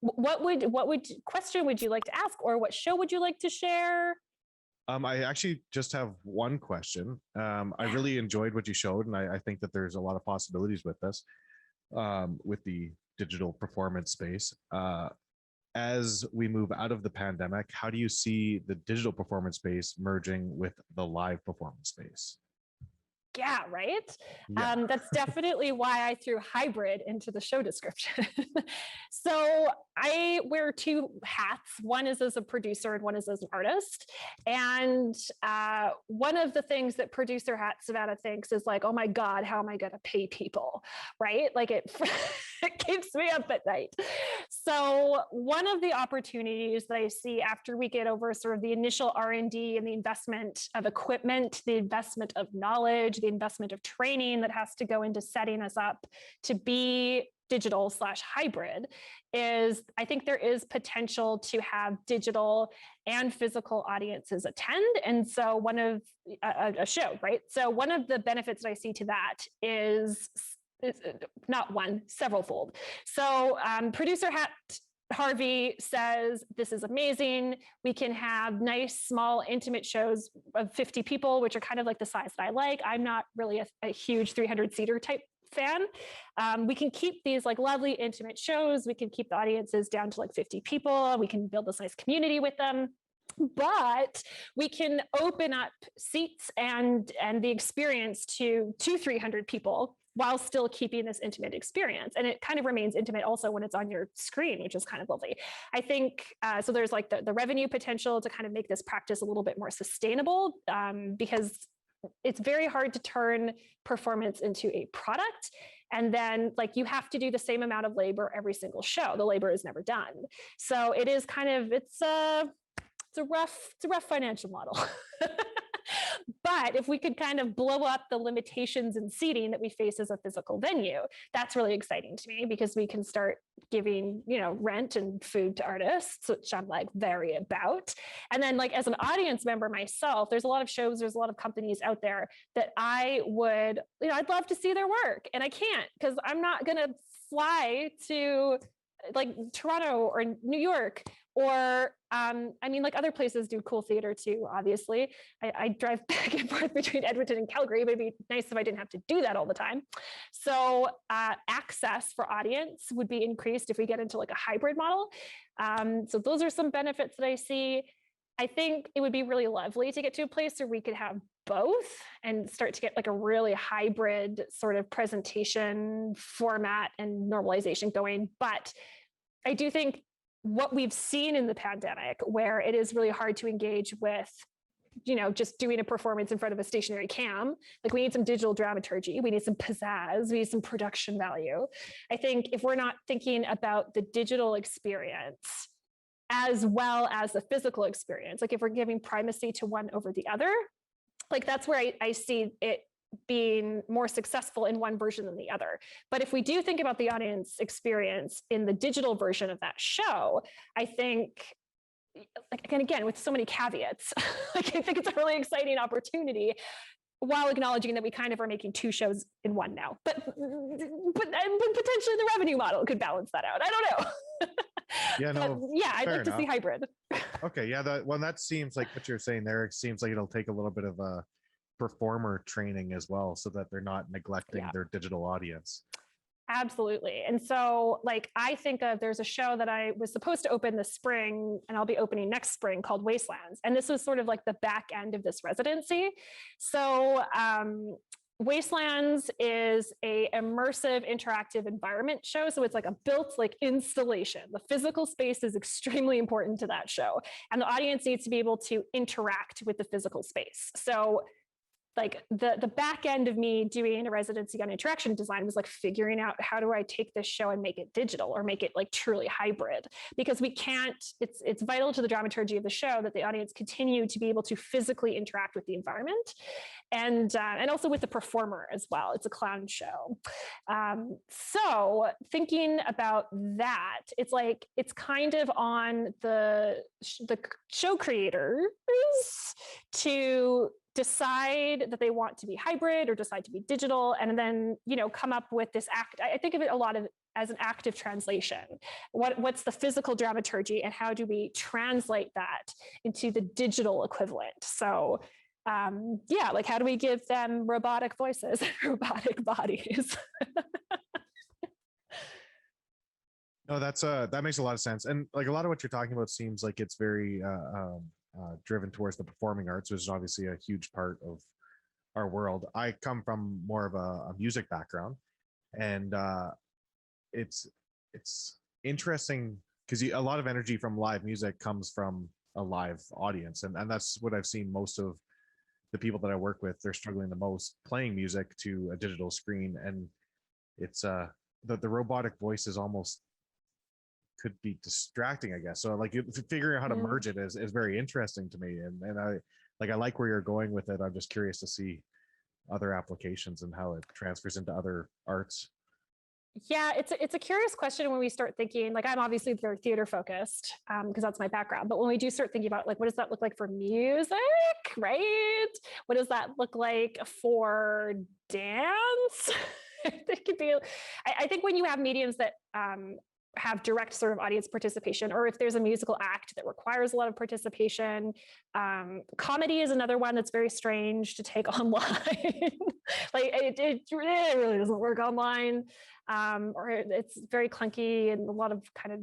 What question would you like to ask, or what show would you like to share? I actually just have one question. I really enjoyed what you showed, and I think that there's a lot of possibilities with this, with the digital performance space. As we move out of the pandemic, how do you see the digital performance space merging with the live performance space? Yeah, right? Yeah. That's definitely why I threw hybrid into the show description. So I wear two hats. One is as a producer and one is as an artist. And one of the things that producer hat Savannah thinks is like, oh my God, how am I going to pay people? Right? Like it keeps me up at night. So one of the opportunities that I see after we get over sort of the initial R&D and the investment of equipment, the investment of knowledge, the investment of training that has to go into setting us up to be digital/hybrid is I think there is potential to have digital and physical audiences attend. And so one of a show, right? So one of the benefits that I see to that is not one, several-fold. So producer hat Harvey says, this is amazing. We can have nice, small, intimate shows of 50 people, which are kind of like the size that I like. I'm not really a huge 300-seater type fan. We can keep these like lovely, intimate shows. We can keep the audiences down to like 50 people. We can build this nice community with them. but we can open up seats and the experience to 300 people while still keeping this intimate experience. And it kind of remains intimate also when it's on your screen, which is kind of lovely. I think, so there's like the revenue potential to kind of make this practice a little bit more sustainable, because it's very hard to turn performance into a product. And then like you have to do the same amount of labor every single show. The labor is never done. So it is kind of, it's a rough financial model. But if we could kind of blow up the limitations in seating that we face as a physical venue, that's really exciting to me, because we can start giving, you know, rent and food to artists, which I'm like very about. And then like as an audience member myself, there's a lot of shows, there's a lot of companies out there that I would, you know, I'd love to see their work, and I can't because I'm not going to fly to like Toronto or New York, or I mean, like other places do cool theater too, obviously. I drive back and forth between Edmonton and Calgary, but it'd be nice if I didn't have to do that all the time. So access for audience would be increased if we get into like a hybrid model. So those are some benefits that I see. I think it would be really lovely to get to a place where we could have both and start to get like a really hybrid sort of presentation format and normalization going. But I do think what we've seen in the pandemic, where it is really hard to engage with, you know, just doing a performance in front of a stationary cam, like we need some digital dramaturgy, we need some pizzazz, we need some production value. I think if we're not thinking about the digital experience as well as the physical experience, like if we're giving primacy to one over the other, like that's where I see it being more successful in one version than the other. But if we do think about the audience experience in the digital version of that show, I think, and again, with so many caveats, like I think it's a really exciting opportunity, while acknowledging that we kind of are making two shows in one now. But potentially the revenue model could balance that out. I don't know. Yeah, no. Yeah, I'd like to see hybrid. Okay, yeah, that seems like what you're saying there. It seems like it'll take a little bit of a performer training as well, so that they're not neglecting their digital audience. Absolutely. And so like I think of, there's a show that I was supposed to open this spring and I'll be opening next spring called Wastelands. And this was sort of like the back end of this residency. So Wastelands is a immersive interactive environment show. So it's like a built like installation. The physical space is extremely important to that show. And the audience needs to be able to interact with the physical space. So like the back end of me doing a residency on interaction design was like figuring out, how do I take this show and make it digital or make it like truly hybrid? Because we can't, it's vital to the dramaturgy of the show that the audience continue to be able to physically interact with the environment, and also with the performer as well. It's a clown show. So thinking about that, it's like, it's kind of on the show creators to decide that they want to be hybrid or decide to be digital, and then, you know, come up with this act. I think of it a lot of as an active translation. What's the physical dramaturgy, and how do we translate that into the digital equivalent? So yeah, like how do we give them robotic voices and robotic bodies? No, that makes a lot of sense. And like a lot of what you're talking about seems like it's very driven towards the performing arts, which is obviously a huge part of our world. I come from more of a music background, and it's interesting because a lot of energy from live music comes from a live audience, and that's what I've seen. Most of the people that I work with, they're struggling the most playing music to a digital screen, and it's the robotic voice is almost could be distracting, I guess. So like figuring out how to merge it is very interesting to me, and I like where you're going with it. I'm just curious to see other applications and how it transfers into other arts. Yeah, it's a curious question when we start thinking, like I'm obviously very theater focused because that's my background, but when we do start thinking about like, what does that look like for music, right? What does that look like for dance? I think when you have mediums that have direct sort of audience participation, or if there's a musical act that requires a lot of participation. Comedy is another one that's very strange to take online. Like it really doesn't work online, or it's very clunky and a lot of kind of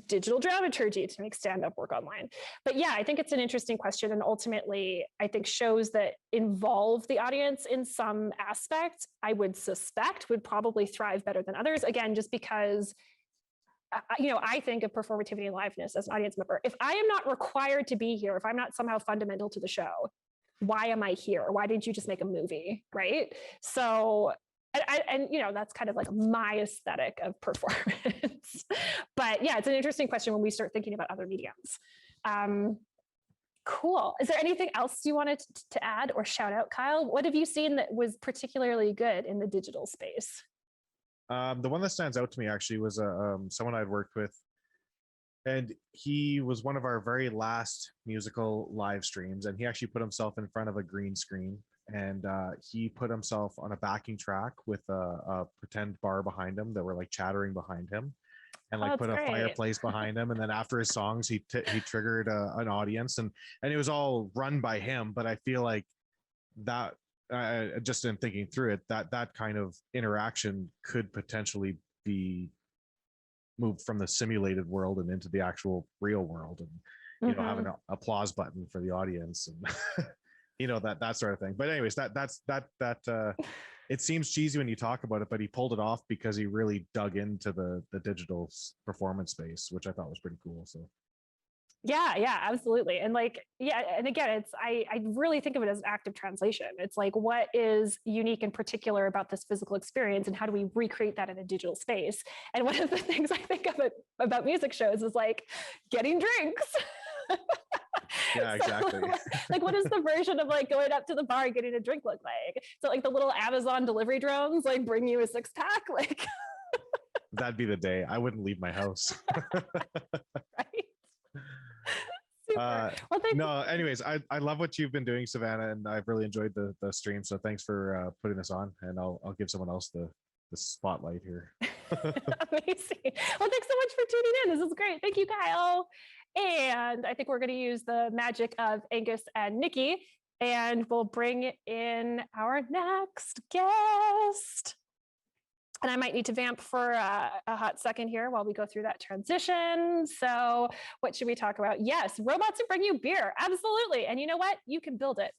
digital dramaturgy to make stand-up work online. But yeah, I think it's an interesting question, and ultimately I think shows that involve the audience in some aspect, I would suspect would probably thrive better than others, again, just because I think of performativity and liveness as an audience member. If I am not required to be here, if I'm not somehow fundamental to the show, why am I here? Why didn't you just make a movie, right? So, and that's kind of like my aesthetic of performance. But yeah, it's an interesting question when we start thinking about other mediums. Cool. Is there anything else you wanted to add or shout out, Kyle? What have you seen that was particularly good in the digital space? The one that stands out to me actually was someone I'd worked with, and he was one of our very last musical live streams, and he actually put himself in front of a green screen, and he put himself on a backing track with a pretend bar behind him that were like chattering behind him, and like put a fireplace behind him, and then after his songs he triggered an audience, and it was all run by him. But I feel like that just in thinking through it, that kind of interaction could potentially be moved from the simulated world and into the actual real world, and have an applause button for the audience, and that sort of thing. But anyways, that's it seems cheesy when you talk about it, but he pulled it off because he really dug into the digital performance space, which I thought was pretty cool. So yeah, absolutely. And and again, I really think of it as an active translation. It's like, what is unique and particular about this physical experience, and how do we recreate that in a digital space? And one of the things I think of about music shows is like getting drinks. Yeah, exactly. So, like, what is the version of like going up to the bar and getting a drink look like? So like the little Amazon delivery drones like bring you a 6-pack, like that'd be the day. I wouldn't leave my house. Right. Well, no, anyways, I love what you've been doing, Savannah, and I've really enjoyed the stream. So thanks for putting this on, and I'll give someone else the spotlight here. Amazing. Well, thanks so much for tuning in. This is great. Thank you, Kyle. And I think we're going to use the magic of Angus and Nikki, and we'll bring in our next guest. And I might need to vamp for a hot second here while we go through that transition. So what should we talk about? Yes, robots that bring you beer. Absolutely. And you know what? You can build it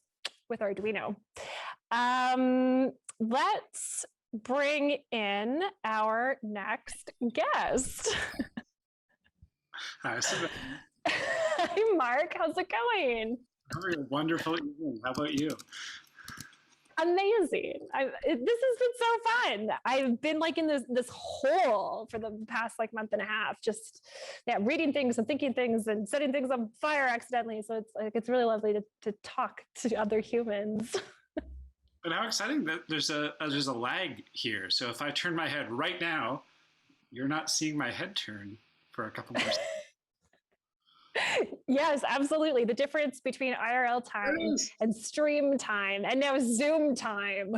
with Arduino. Let's bring in our next guest. Hi, Hi, Mark. How's it going? Having a wonderful evening. How about you? Amazing. This has been so fun. I've been like in this hole for the past like month and a half, just reading things and thinking things and setting things on fire accidentally. So it's really lovely to talk to other humans. But how exciting that there's a lag here. So if I turn my head right now, you're not seeing my head turn for a couple more seconds. Yes, absolutely. The difference between IRL time and stream time, and now Zoom time.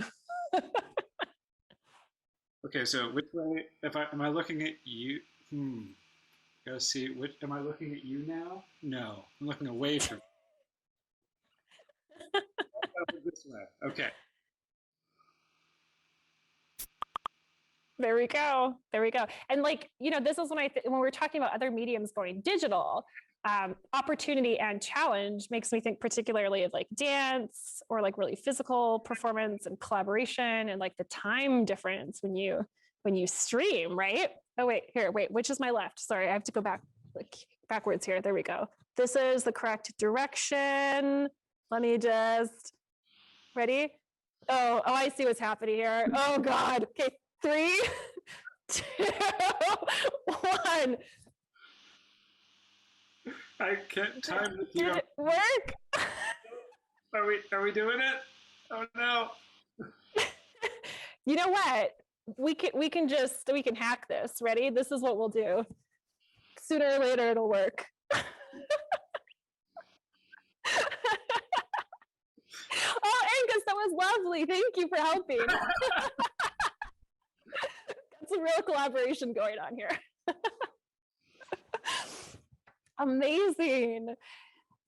Okay, so which way? Am I looking at you? Gotta see. Am I looking at you now? No, I'm looking away from. This way. Okay. There we go. And this is when we're talking about other mediums going digital. Opportunity and challenge makes me think particularly of like dance or like really physical performance and collaboration, and like the time difference when you stream, right? Oh wait, which is my left? Sorry, I have to go backwards here. There we go. This is the correct direction. Let me just ready. Oh, I see what's happening here. Oh God. Okay, 3, 2, 1. I can't time with you. Did it work? Are we doing it? Oh no. You know what? We can hack this. Ready? This is what we'll do. Sooner or later it'll work. Oh, Angus, that was lovely. Thank you for helping. Got some real collaboration going on here. Amazing.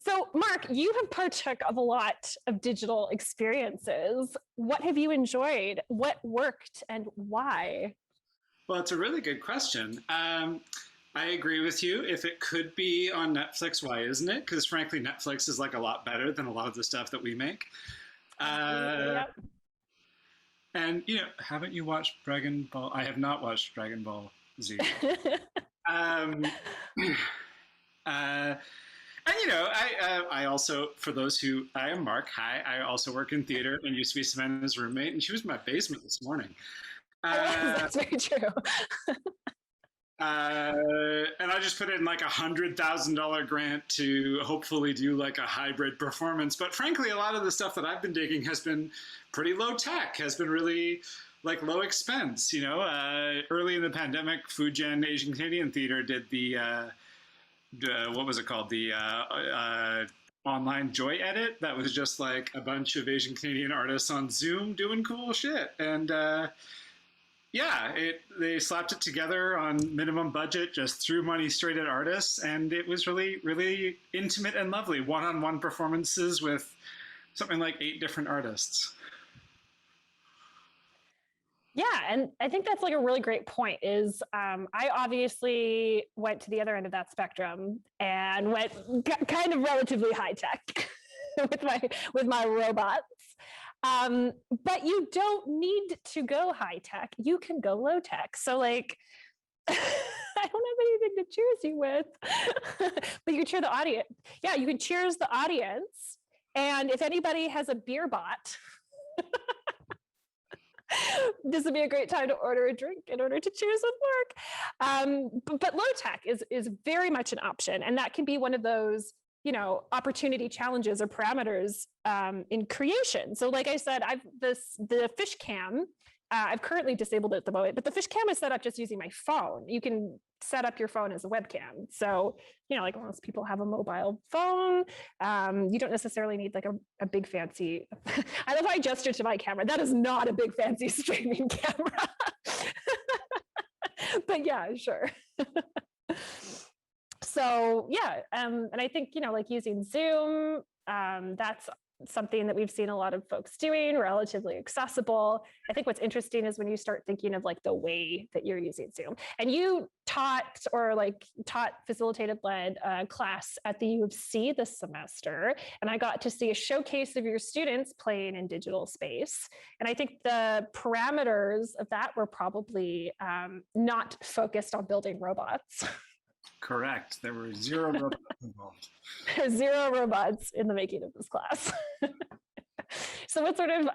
So, Mark, you have partook of a lot of digital experiences. What have you enjoyed? What worked and why? Well, it's a really good question. I agree with you. If it could be on Netflix, why isn't it? Because frankly, Netflix is like a lot better than a lot of the stuff that we make. Yep. And, you know, haven't you watched Dragon Ball? I have not watched Dragon Ball Z. um, and, you know, I also, for those who, I am Mark. Hi, I also work in theater and used to be Savannah's roommate, and she was in my basement this morning. That's very true. And I just put in like $100,000 grant to hopefully do like a hybrid performance. But frankly, a lot of the stuff that I've been digging has been pretty low tech, has been really like low expense. You know, early in the pandemic, Fujian Asian Canadian Theater did the what was it called? The online Joy Edit. That was just like a bunch of Asian Canadian artists on Zoom doing cool shit. And yeah, they slapped it together on minimum budget, just threw money straight at artists, and it was really, really intimate and lovely. One-on-one performances with something like 8 different artists. Yeah, and I think that's like a really great point is I obviously went to the other end of that spectrum and went kind of relatively high tech with my robots. But you don't need to go high tech. You can go low tech. So like, I don't have anything to cheers you with, but you can cheer the audience. Yeah, you can cheers the audience. And if anybody has a beer bot, this would be a great time to order a drink in order to cheers with Mark. But low tech is very much an option. And that can be one of those, you know, opportunity challenges or parameters in creation. So like I said, the fish cam, I've currently disabled it at the moment, but the fish cam is set up just using my phone. You can set up your phone as a webcam. So, you know, like most people have a mobile phone. You don't necessarily need like a big fancy, I love how I gestured to my camera. That is not a big fancy streaming camera. But yeah, sure. So yeah, and I think, you know, like using Zoom, that's something that we've seen a lot of folks doing, relatively accessible. I think what's interesting is when you start thinking of like the way that you're using Zoom. And you taught facilitated led class at the U of C this semester, and I got to see a showcase of your students playing in digital space. And I think the parameters of that were probably not focused on building robots. Correct. There were 0 robots involved. 0 robots in the making of this class. So what sort of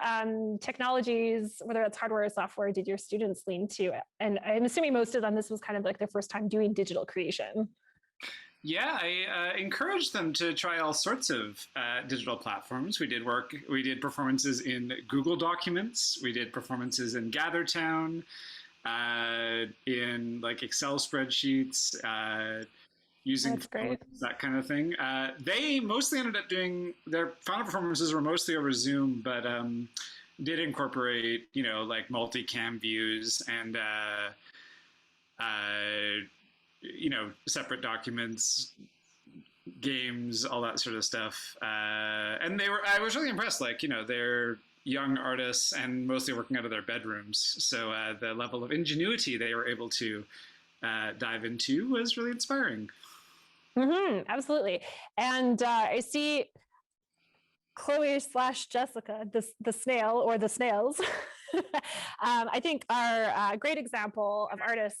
technologies, whether it's hardware or software, did your students lean to? And I'm assuming most of them, this was kind of like their first time doing digital creation. Yeah, I encouraged them to try all sorts of digital platforms. We did performances in Google Documents. We did performances in GatherTown. In like Excel spreadsheets, using that kind of thing. They mostly ended up doing, their final performances were mostly over Zoom, but did incorporate, you know, like multicam views and, you know, separate documents, games, all that sort of stuff. And I was really impressed, like, you know, they're young artists and mostly working out of their bedrooms. So the level of ingenuity they were able to dive into was really inspiring. Mm-hmm, absolutely. And I see Chloe/Jessica, the snail or the snails, I think are a great example of artists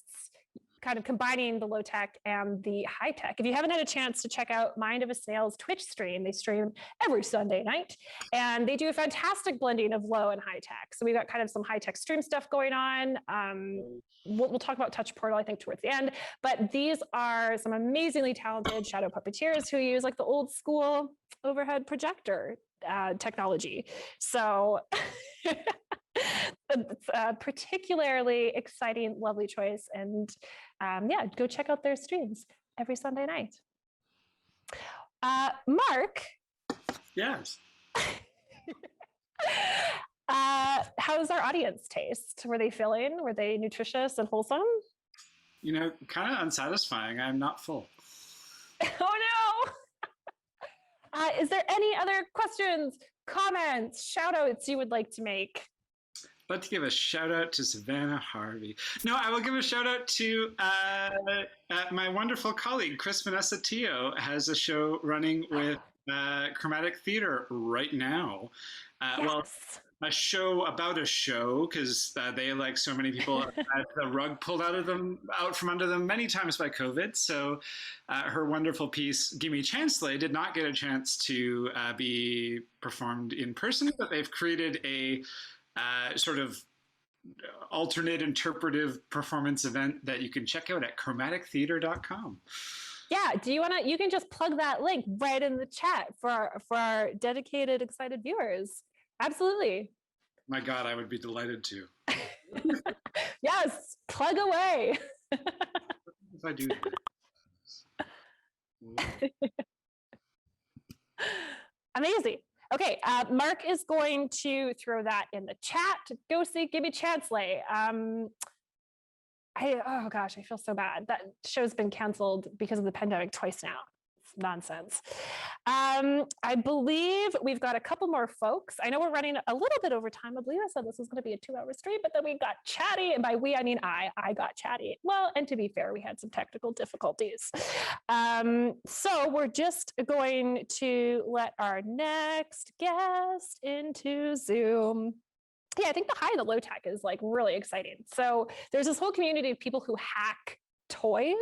kind of combining the low tech and the high tech. If you haven't had a chance to check out Mind of a Snail's Twitch stream, they stream every Sunday night, and they do a fantastic blending of low and high tech. So we've got kind of some high tech stream stuff going on. We'll talk about Touch Portal, I think, towards the end, but these are some amazingly talented shadow puppeteers who use like the old school overhead projector technology. So it's a particularly exciting, lovely choice. And yeah, go check out their streams every Sunday night. Mark. Yes. How's our audience taste? Were they filling? Were they nutritious and wholesome? You know, kind of unsatisfying. I'm not full. Oh no. Is there any other questions, comments, shout outs you would like to make? I'd like to give a shout out to Savannah Harvey. No, I will give a shout out to my wonderful colleague, Chris Vanessa Teo, has a show running with Chromatic Theater right now. Yes. Well, a show about a show, because they, like so many people, had the rug pulled out from under them many times by COVID. So her wonderful piece, Gimme Chancelay, did not get a chance to be performed in person, but they've created a sort of alternate interpretive performance event that you can check out at chromatictheater.com. Yeah, you can just plug that link right in the chat for our dedicated, excited viewers. Absolutely. My God, I would be delighted to. Yes, plug away. If I do. Amazing. Okay, Mark is going to throw that in the chat. Go see Gimme Chancelay. Oh gosh, I feel so bad. That show's been canceled because of the pandemic twice now. It's nonsense. I believe we've got a couple more folks. I know we're running a little bit over time. I believe I said this was going to be a 2-hour stream, but then we got chatty, and by we I mean I got chatty. Well, and to be fair, we had some technical difficulties. So we're just going to let our next guest into Zoom. Yeah, I think the high and the low tech is like really exciting. So there's this whole community of people who hack toys.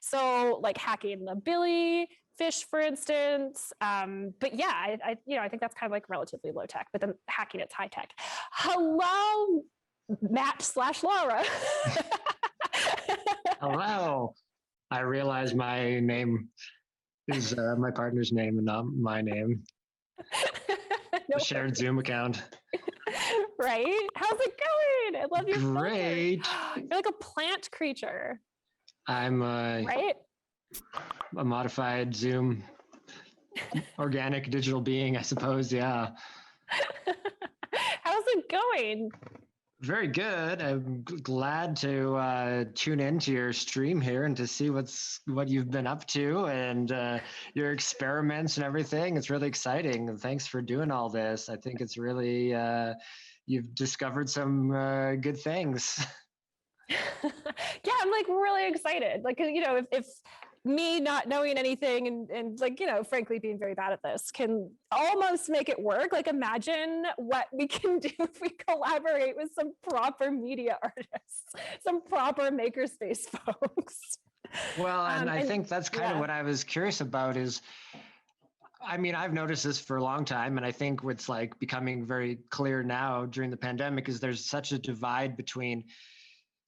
So like hacking the Billy fish, for instance. But yeah, I think that's kind of like relatively low tech, but then hacking it's high tech. Hello, Matt/Laura. Hello. I realize my name is my partner's name and not my name. No shared Zoom account. Right? How's it going? I love your Great. You're like a plant creature. I'm right? a modified Zoom organic digital being, I suppose. Yeah. How's it going? Very good. I'm glad to tune into your stream here and to see what you've been up to and your experiments and everything. It's really exciting. And thanks for doing all this. I think it's really you've discovered some good things. Yeah, I'm like really excited. Like, if me not knowing anything and like, frankly, being very bad at this can almost make it work. Like, imagine what we can do if we collaborate with some proper media artists, some proper makerspace folks. Well, and I think that's kind of what I was curious about is, I mean, I've noticed this for a long time, and I think what's like becoming very clear now during the pandemic is there's such a divide between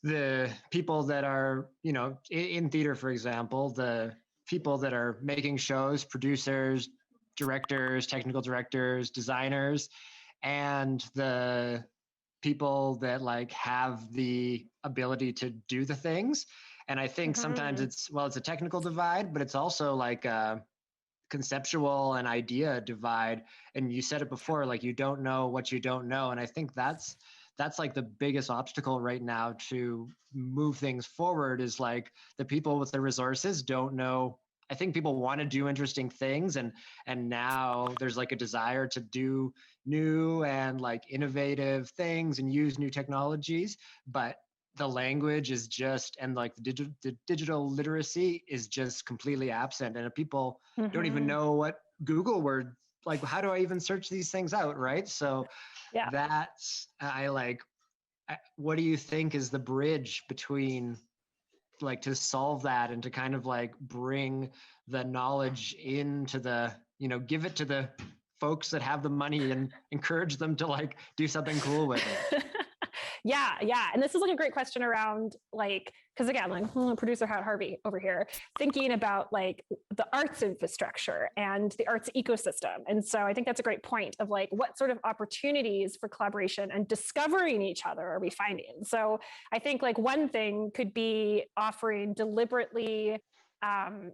the people that are, in theater, for example, the people that are making shows, producers, directors, technical directors, designers, and the people that like have the ability to do the things. And I think sometimes it's a technical divide, but it's also like a conceptual and idea divide. And you said it before, like you don't know what you don't know. And I think that's like the biggest obstacle right now to move things forward is like the people with the resources don't know. I think people want to do interesting things and now there's like a desire to do new and like innovative things and use new technologies, but the language is just, and like the digital literacy is just completely absent. And if people don't even know what Google word, like, how do I even search these things out? Right. So yeah, that's, what do you think is the bridge between like to solve that and to kind of like bring the knowledge into the, give it to the folks that have the money and encourage them to like do something cool with it? Yeah. And this is like a great question around like, because again, like producer Harvey over here thinking about like the arts infrastructure and the arts ecosystem. And so I think that's a great point of like, what sort of opportunities for collaboration and discovering each other are we finding? So I think like one thing could be offering deliberately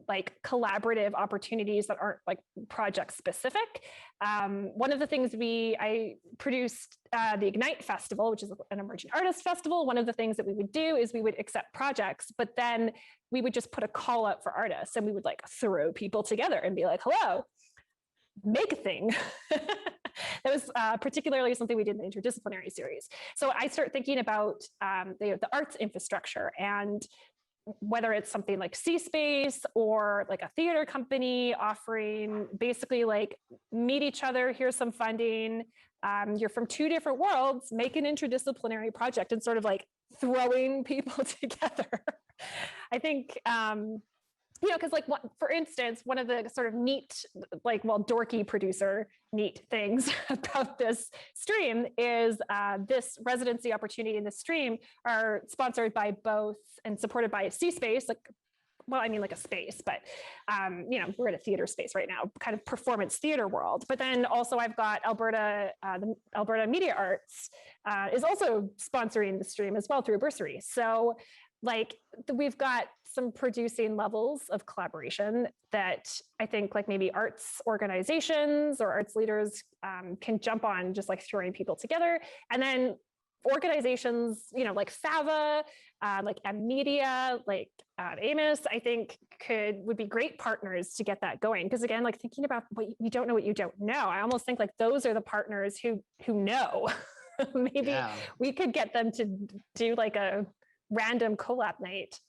like collaborative opportunities that aren't like project specific. One of the things I produced the Ignite Festival, which is an emerging artist festival. One of the things that we would do is we would accept projects, but then we would just put a call out for artists and we would like throw people together and be like, hello, make a thing. That was particularly something we did in the interdisciplinary series. So I start thinking about the arts infrastructure, and whether it's something like cSPACE or like a theater company offering basically like meet each other, here's some funding. You're from two different worlds, make an interdisciplinary project, and sort of like throwing people together. I think, because like, for instance, one of the sort of neat, like, well, dorky producer neat things about this stream is this residency opportunity in the stream are sponsored by both and supported by cSPACE, like, well, I mean like a space, but we're in a theater space right now, kind of performance theater world. But then also I've got Alberta, the Alberta Media Arts is also sponsoring the stream as well through a bursary. So like we've got some producing levels of collaboration that I think like maybe arts organizations or arts leaders can jump on, just like throwing people together. And then organizations, like FAVA, like Media, like Amos, I think would be great partners to get that going. Because again, like thinking about what you don't know, what you don't know, I almost think like those are the partners who know. Maybe we could get them to do like a random collab night.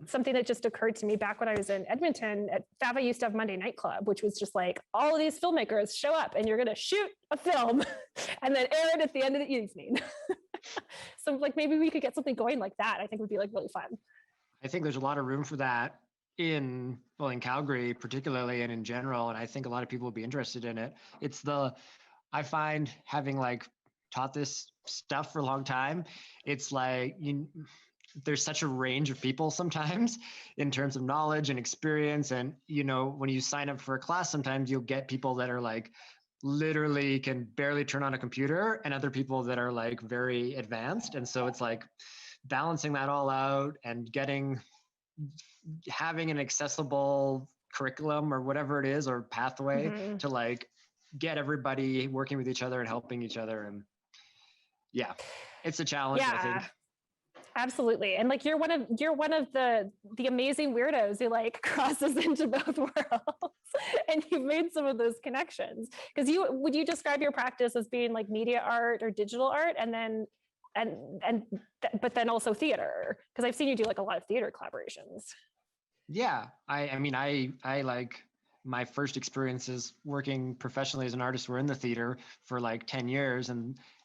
Something that just occurred to me back when I was in Edmonton, at FAVA used to have Monday Night Club, which was just like all of these filmmakers show up and you're going to shoot a film and then air it at the end of the evening. So like maybe we could get something going like that. I think would be like really fun. I think there's a lot of room for that in Calgary particularly, and in general. And I think a lot of people would be interested in it. I find, having like taught this stuff for a long time, it's like there's such a range of people sometimes in terms of knowledge and experience. And, when you sign up for a class, sometimes you'll get people that are like literally can barely turn on a computer, and other people that are like very advanced. And so it's like balancing that all out and having an accessible curriculum or whatever it is, or pathway to like get everybody working with each other and helping each other. And it's a challenge, I think. Absolutely. And like you're one of the amazing weirdos who like crosses into both worlds, and you've made some of those connections. Because would you describe your practice as being like media art or digital art, and then but then also theater? Because I've seen you do like a lot of theater collaborations. Yeah, I mean I like, my first experiences working professionally as an artist were in the theater for like 10 years.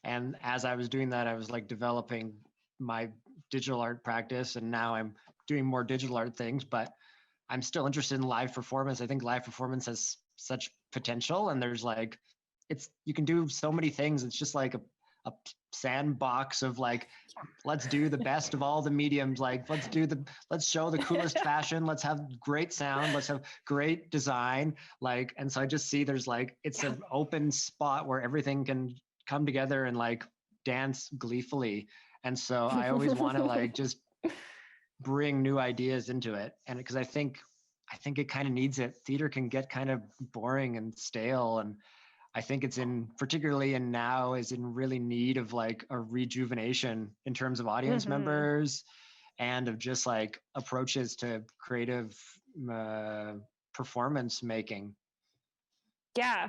And as I was doing that, I was like developing my digital art practice, and now I'm doing more digital art things, but I'm still interested in live performance. I think live performance has such potential, and there's like, you can do so many things. It's just like a sandbox of like, let's do the best of all the mediums. Like, let's show the coolest fashion. Let's have great sound. Let's have great design. Like, and so I just see there's like, it's an open spot where everything can come together and like dance gleefully. And so I always want to like just bring new ideas into it. And because I think it kind of needs it. Theater can get kind of boring and stale. And I think particularly in now, is in really need of like a rejuvenation in terms of audience members and of just like approaches to creative performance making. Yeah.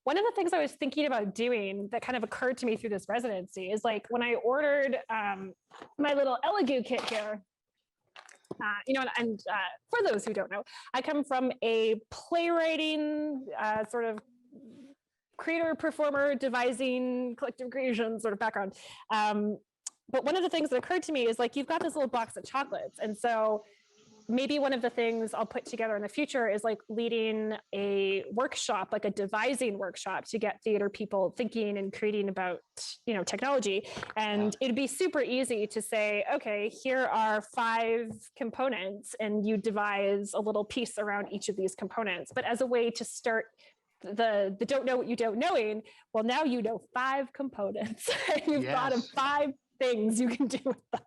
One of the things I was thinking about doing that kind of occurred to me through this residency is like when I ordered my little Elegoo kit here, and for those who don't know, I come from a playwriting sort of creator, performer, devising, collective creation sort of background. But one of the things that occurred to me is like, you've got this little box of chocolates. And so maybe one of the things I'll put together in the future is like leading a workshop, like a devising workshop, to get theater people thinking and creating about, technology. And it'd be super easy to say, okay, here are 5 components, and you devise a little piece around each of these components. But as a way to start the don't know what you don't knowing, well, now you know 5 components. And you've got 5 things you can do with them.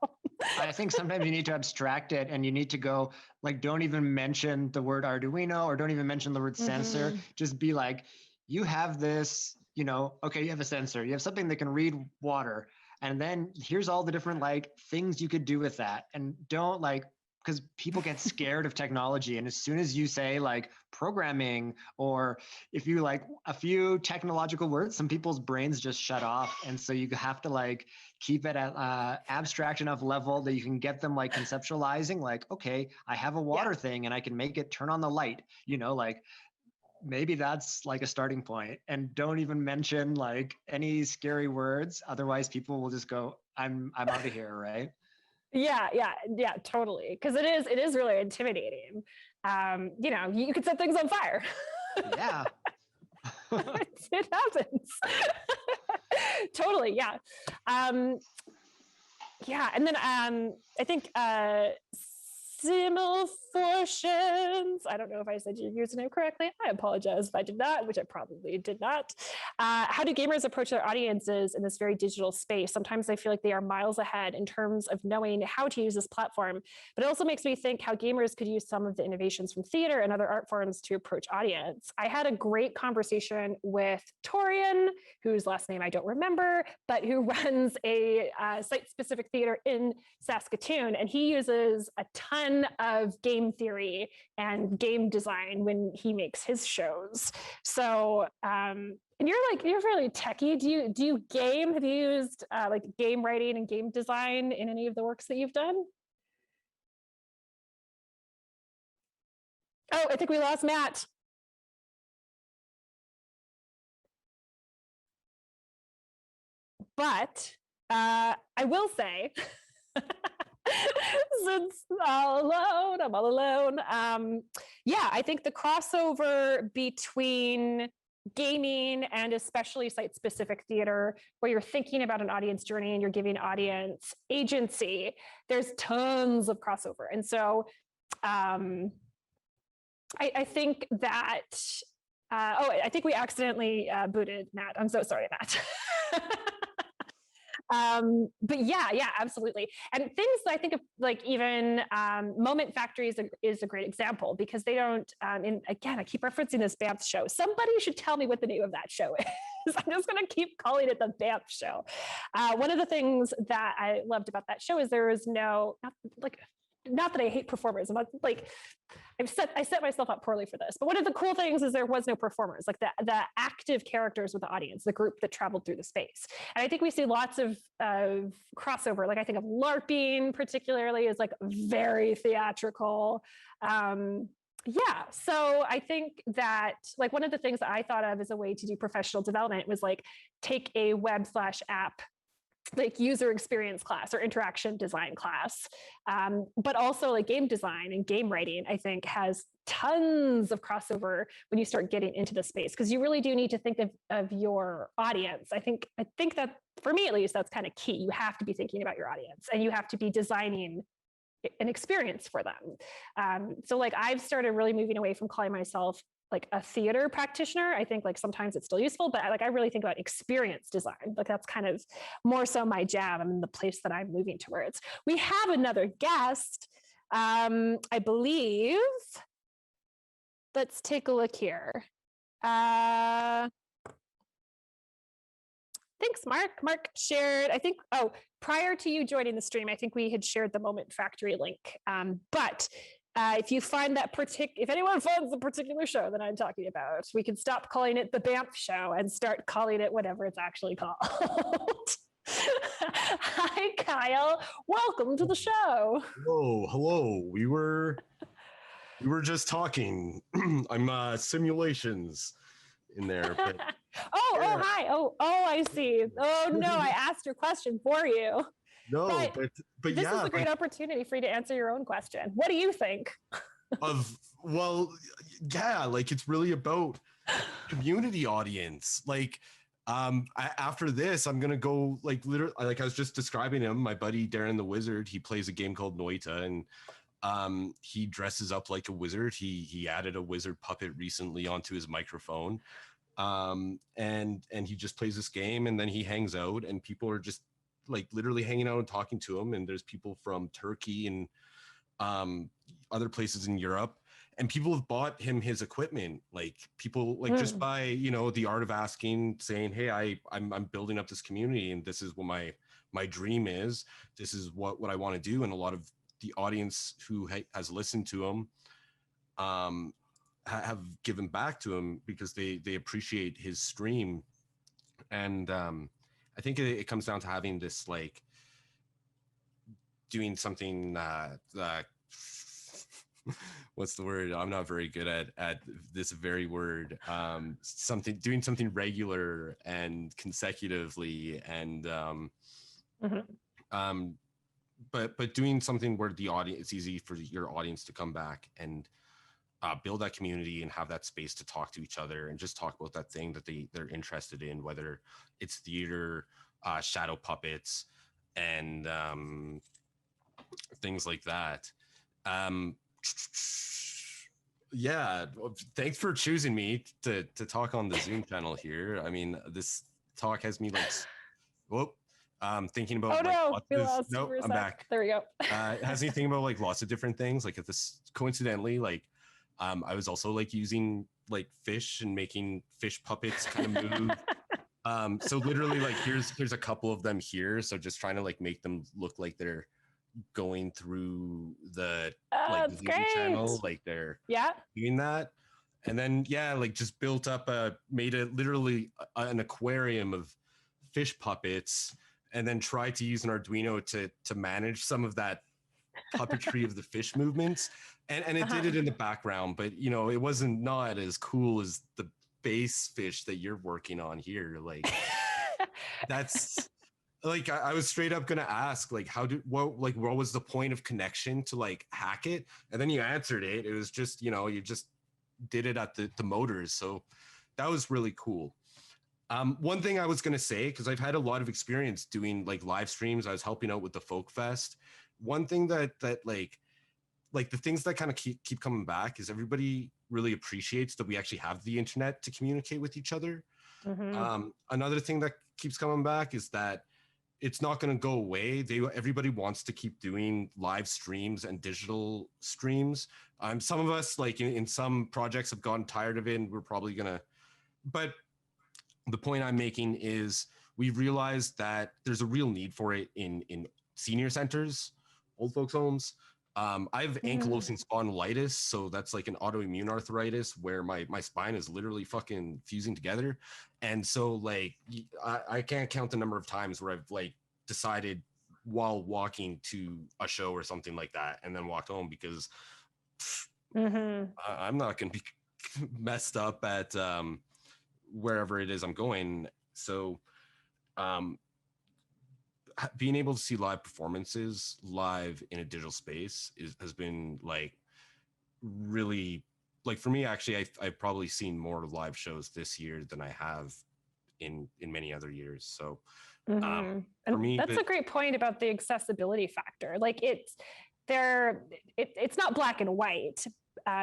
I think sometimes you need to abstract it, and you need to go like, don't even mention the word Arduino, or don't even mention the word sensor. Just be like, you have this, okay, you have a sensor, you have something that can read water, and then here's all the different like things you could do with that. And don't like because people get scared of technology. And as soon as you say like programming, or if you like a few technological words, some people's brains just shut off. And so you have to like keep it at abstract enough level that you can get them like conceptualizing, like, okay, I have a water thing and I can make it turn on the light, you know, like maybe that's like a starting point. And don't even mention like any scary words. Otherwise people will just go, I'm out of here, right? Yeah, totally. Because it is really intimidating. You know, you could set things on fire. Yeah. It happens. Totally, yeah. Yeah, and then I think Simulfortions. I don't know if I said your username correctly. I apologize if I did not, which I probably did not. How do gamers approach their audiences in this very digital space? Sometimes I feel like they are miles ahead in terms of knowing how to use this platform, but it also makes me think how gamers could use some of the innovations from theater and other art forms to approach audience. I had a great conversation with Torian, whose last name I don't remember, but who runs a site-specific theater in Saskatoon, and he uses a ton of game theory and game design when he makes his shows. So, and you're really techie. Do you game? Have you used like game writing and game design in any of the works that you've done? Oh, I think we lost Matt. But I will say, since I'm all alone. Yeah, I think the crossover between gaming and especially site-specific theater, where you're thinking about an audience journey and you're giving audience agency, there's tons of crossover. And so I think that, I think we accidentally booted Matt. I'm so sorry, Matt. But yeah, absolutely. And things that I think of, like even Moment Factory is a great example, because they don't, and again, I keep referencing this Banff show. Somebody should tell me what the name of that show is. I'm just going to keep calling it the Banff show. One of the things that I loved about that show is there was not that I hate performers. I'm not like, I set myself up poorly for this, but one of the cool things is there was no performers, like the active characters with the audience, the group that traveled through the space. And I think we see lots of crossover. Like I think of LARPing particularly is like very theatrical. Yeah, so I think that like one of the things that I thought of as a way to do professional development was like take a web/app like user experience class or interaction design class, but also like game design and game writing, I think has tons of crossover when you start getting into the space, because you really do need to think of your audience. I think that for me, at least, that's kind of key. You have to be thinking about your audience and you have to be designing an experience for them. So like I've started really moving away from calling myself like a theater practitioner. I think like sometimes it's still useful, but I really think about experience design. Like that's kind of more so my jam and the place that I'm moving towards. We have another guest, I believe. Let's take a look here. Thanks, Mark. Mark shared, I think, prior to you joining the stream, I think we had shared the Moment Factory link. But if you find that if anyone finds the particular show that I'm talking about, we can stop calling it the Banff show and start calling it whatever it's actually called. Hi, Kyle. Welcome to the show. Hello. We were just talking. I'm simulations in there. But hi. I see. Oh no, I asked your question for you. No, but this is a great opportunity for you to answer your own question. What do you think? Like it's really about community audience. Like after this, I'm gonna go like literally, like I was just describing him, my buddy Darren the Wizard. He plays a game called Noita, and he dresses up like a wizard. He added a wizard puppet recently onto his microphone, and he just plays this game, and then he hangs out, and people are just like literally hanging out and talking to him. And there's people from Turkey and other places in Europe, and people have bought him his equipment. Like people like just by, the art of asking, saying, hey, I'm building up this community, and this is what my dream is. This is what I want to do. And a lot of the audience who has listened to him have given back to him because they appreciate his stream. And I think it comes down to having this, like, doing something what's the word? I'm not very good at this very word. Doing something regular and consecutively, and but doing something where it's easy for your audience to come back and build that community and have that space to talk to each other and just talk about that thing that they're interested in, whether it's theater, shadow puppets, and things like that. Yeah, thanks for choosing me to talk on the Zoom channel here. I mean, this talk has me like, whoop. Thinking about I'm back. There we go. It has me thinking about like lots of different things. Like, if this coincidentally, like, I was also like using like fish and making fish puppets kind of move. So literally, like, here's a couple of them here. So just trying to like make them look like they're going through the like the Zoom channel, like they're doing that. And then like just made literally an aquarium of fish puppets, and then tried to use an Arduino to manage some of that puppetry of the fish movements, and it did it in the background, but it wasn't not as cool as the base fish that you're working on here. Like, that's like, I was straight up gonna ask, like, what was the point of connection to like hack it? And then you answered it. It was just, you just did it at the motors. So that was really cool. One thing I was gonna say, because I've had a lot of experience doing like live streams. I was helping out with the Folk Fest. One thing that like the things that kind of keep coming back is everybody really appreciates that we actually have the internet to communicate with each other. Another thing that keeps coming back is that it's not going to go away. Everybody wants to keep doing live streams and digital streams. Some of us, like in some projects, have gotten tired of it, and we're probably gonna. But the point I'm making is we've realized that there's a real need for it in senior centers, old folks' homes. I have ankylosing spondylitis, so that's like an autoimmune arthritis where my spine is literally fucking fusing together. And so like I can't count the number of times where I've like decided while walking to a show or something like that and then walked home because I'm not going to be messed up at wherever it is I'm going. So being able to see live performances live in a digital space has been like really, like, for me, actually, I've probably seen more live shows this year than I have in many other years. So for me, that's a great point about the accessibility factor. Like, it's not black and white.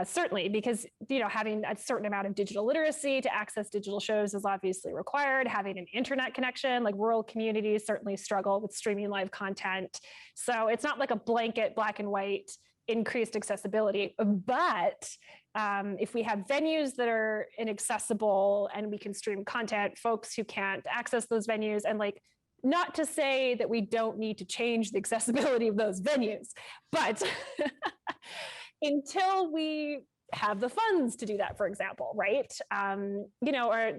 Certainly, because having a certain amount of digital literacy to access digital shows is obviously required. Having an internet connection, like rural communities certainly struggle with streaming live content. So it's not like a blanket black and white increased accessibility. But if we have venues that are inaccessible and we can stream content, folks who can't access those venues, and like, not to say that we don't need to change the accessibility of those venues, but until we have the funds to do that, for example, right? Or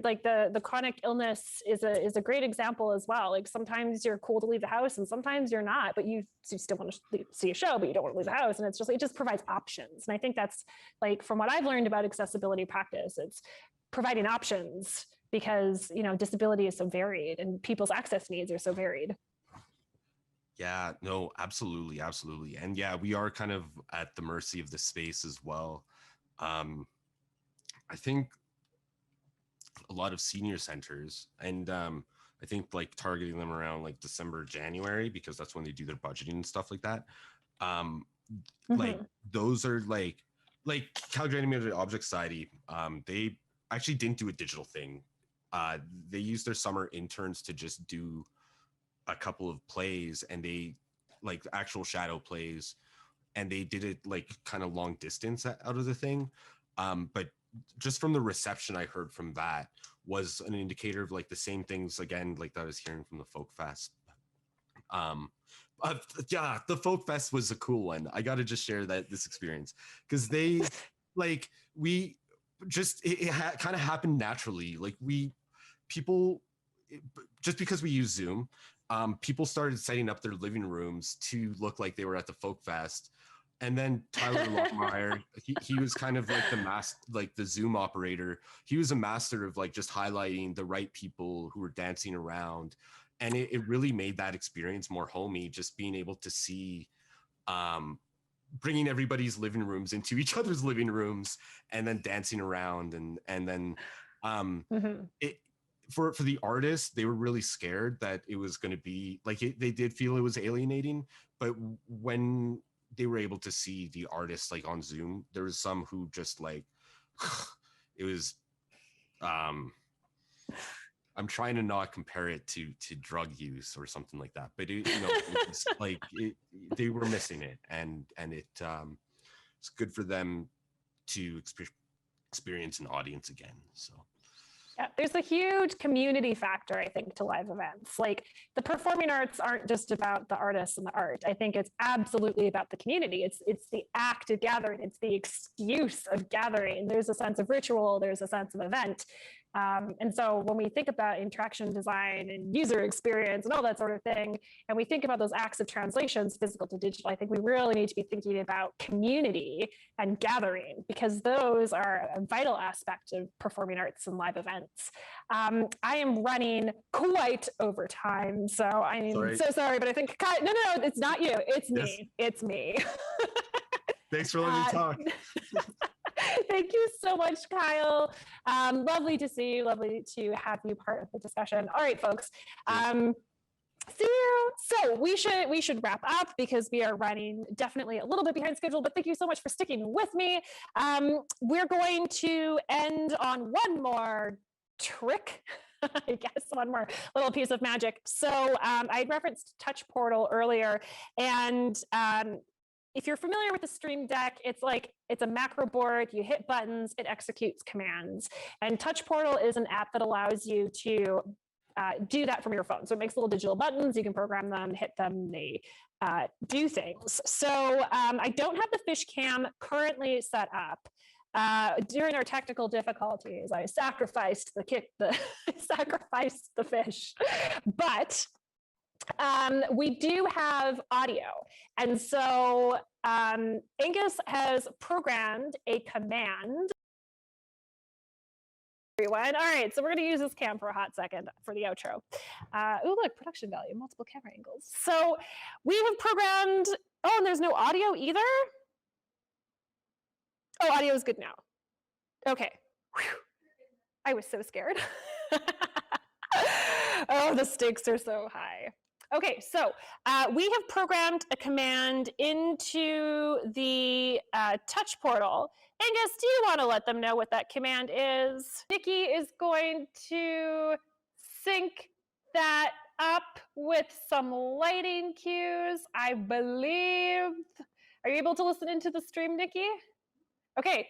like the chronic illness is a great example as well. Like, sometimes you're cool to leave the house and sometimes you're not, but you still want to see a show, but you don't want to leave the house. And it just provides options. And I think that's, like, from what I've learned about accessibility practice, it's providing options, because, disability is so varied and people's access needs are so varied. Yeah, no, absolutely. Absolutely. And yeah, we are kind of at the mercy of the space as well. I think a lot of senior centers, and I think like targeting them around like December, January, because that's when they do their budgeting and stuff like that. Like, those are like Calgary Animated Object Society. They actually didn't do a digital thing. They used their summer interns to just do a couple of plays, and they like actual shadow plays, and they did it like kind of long distance out of the thing. But just from the reception I heard from that was an indicator of like the same things again, like that I was hearing from the Folk Fest. Yeah, the Folk Fest was a cool one. I got to just share this experience because they like we just it kind of happened naturally. Like people just because we use Zoom, people started setting up their living rooms to look like they were at the Folk Fest. And then Tyler Lockmeyer, he was kind of like the Zoom operator. He was a master of like just highlighting the right people who were dancing around. And it really made that experience more homey, just being able to see, bringing everybody's living rooms into each other's living rooms and then dancing around. And then for the artists, they were really scared that it was going to be like, they did feel it was alienating. But when they were able to see the artists like on Zoom, there was some who just like, it was, I'm trying to not compare it to drug use or something like that, but it was like they were missing it, and it's good for them to experience an audience again. So. Yeah, there's a huge community factor, I think, to live events. Like the performing arts aren't just about the artists and the art. I think it's absolutely about the community. It's the act of gathering. It's the excuse of gathering. There's a sense of ritual. There's a sense of event. And so when we think about interaction design and user experience and all that sort of thing, and we think about those acts of translations, physical to digital, I think we really need to be thinking about community and gathering, because those are a vital aspect of performing arts and live events. I am running quite over time, so I'm so sorry, but I think, no, it's not you, it's me, it's me. Thanks for letting me talk. Thank you so much, Kyle. Lovely to see you. Lovely to have you part of the discussion. All right, folks. See you. So we should wrap up because we are running definitely a little bit behind schedule, but thank you so much for sticking with me. We're going to end on one more trick. I guess one more little piece of magic. So I referenced Touch Portal earlier, and if you're familiar with the Stream Deck, it's a macro board. You hit buttons, it executes commands. And Touch Portal is an app that allows you to do that from your phone. So it makes little digital buttons. You can program them, hit them, they do things. So I don't have the fish cam currently set up. During our technical difficulties, I sacrificed sacrificed the fish, but we do have audio. And so Angus has programmed a command. Everyone. All right, so we're going to use this cam for a hot second for the outro. Oh, look, production value, multiple camera angles. So we have programmed, oh, and there's no audio either? Oh, audio is good now. Okay. Whew. I was so scared. Oh, the stakes are so high. Okay, so we have programmed a command into the Touch Portal. Angus, do you want to let them know what that command is? Nikki is going to sync that up with some lighting cues, I believe. Are you able to listen into the stream, Nikki? Okay,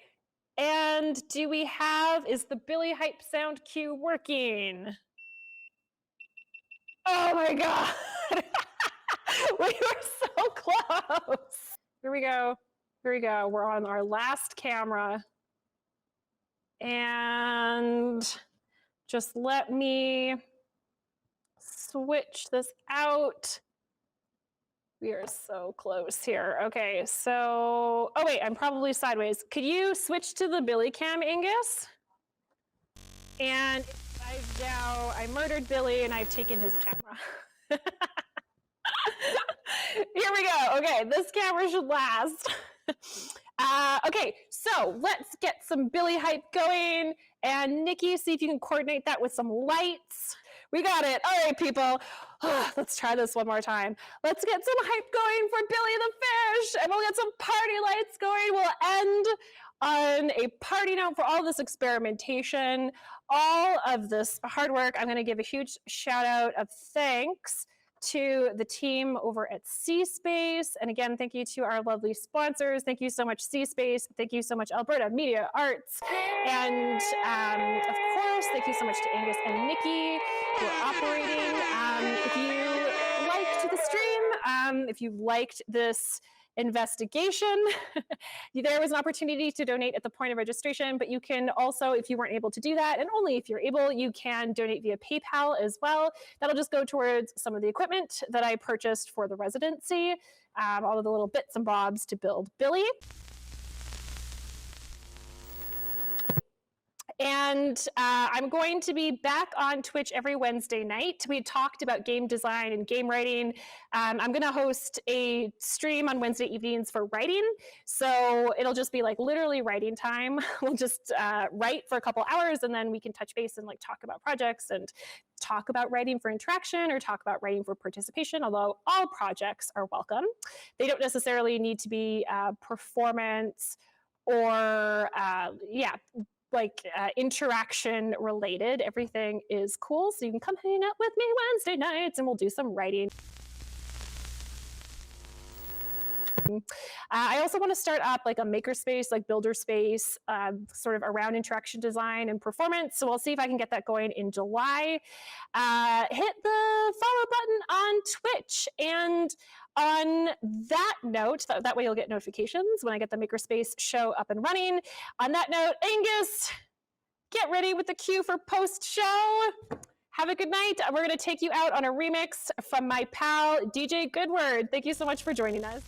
and is the Billy Hype sound cue working? Oh my God. We were so close. Here we go. Here we go. We're on our last camera. And just let me switch this out. We are so close here. Okay, so, oh wait, I'm probably sideways. Could you switch to the Billy cam, Angus? And I murdered Billy and I've taken his camera. Here we go. Okay, this camera should last. Okay, so let's get some Billy hype going. And Nikki, see if you can coordinate that with some lights. We got it. All right, people. Let's try this one more time. Let's get some hype going for Billy the Fish, and we'll get some party lights going. We'll end on a party note for all this experimentation, all of this hard work. I'm going to give a huge shout out of thanks to the team over at cSPACE. And again, thank you to our lovely sponsors. Thank you so much, cSPACE. Thank you so much, Alberta Media Arts. And of course, thank you so much to Angus and Nikki who are operating. If you liked the stream, if you liked this investigation, there was an opportunity to donate at the point of registration, but you can also, if you weren't able to do that, and only if you're able, you can donate via PayPal as well. That'll just go towards some of the equipment that I purchased for the residency, all of the little bits and bobs to build Billy. And I'm going to be back on Twitch every Wednesday night. We talked about game design and game writing. I'm going to host a stream on Wednesday evenings for writing. So it'll just be like literally writing time. We'll just write for a couple hours, and then we can touch base and like talk about projects and talk about writing for interaction or talk about writing for participation, although all projects are welcome. They don't necessarily need to be performance or interaction related. Everything is cool, so you can come hang out with me Wednesday nights and we'll do some writing. I also want to start up like a makerspace, like builder space, sort of around interaction design and performance. So we'll see if I can get that going in July. Hit the follow button on Twitch. And on that note, that way you'll get notifications when I get the makerspace show up and running. On that note, Angus, get ready with the cue for post-show. Have a good night. We're going to take you out on a remix from my pal, DJ Goodword. Thank you so much for joining us.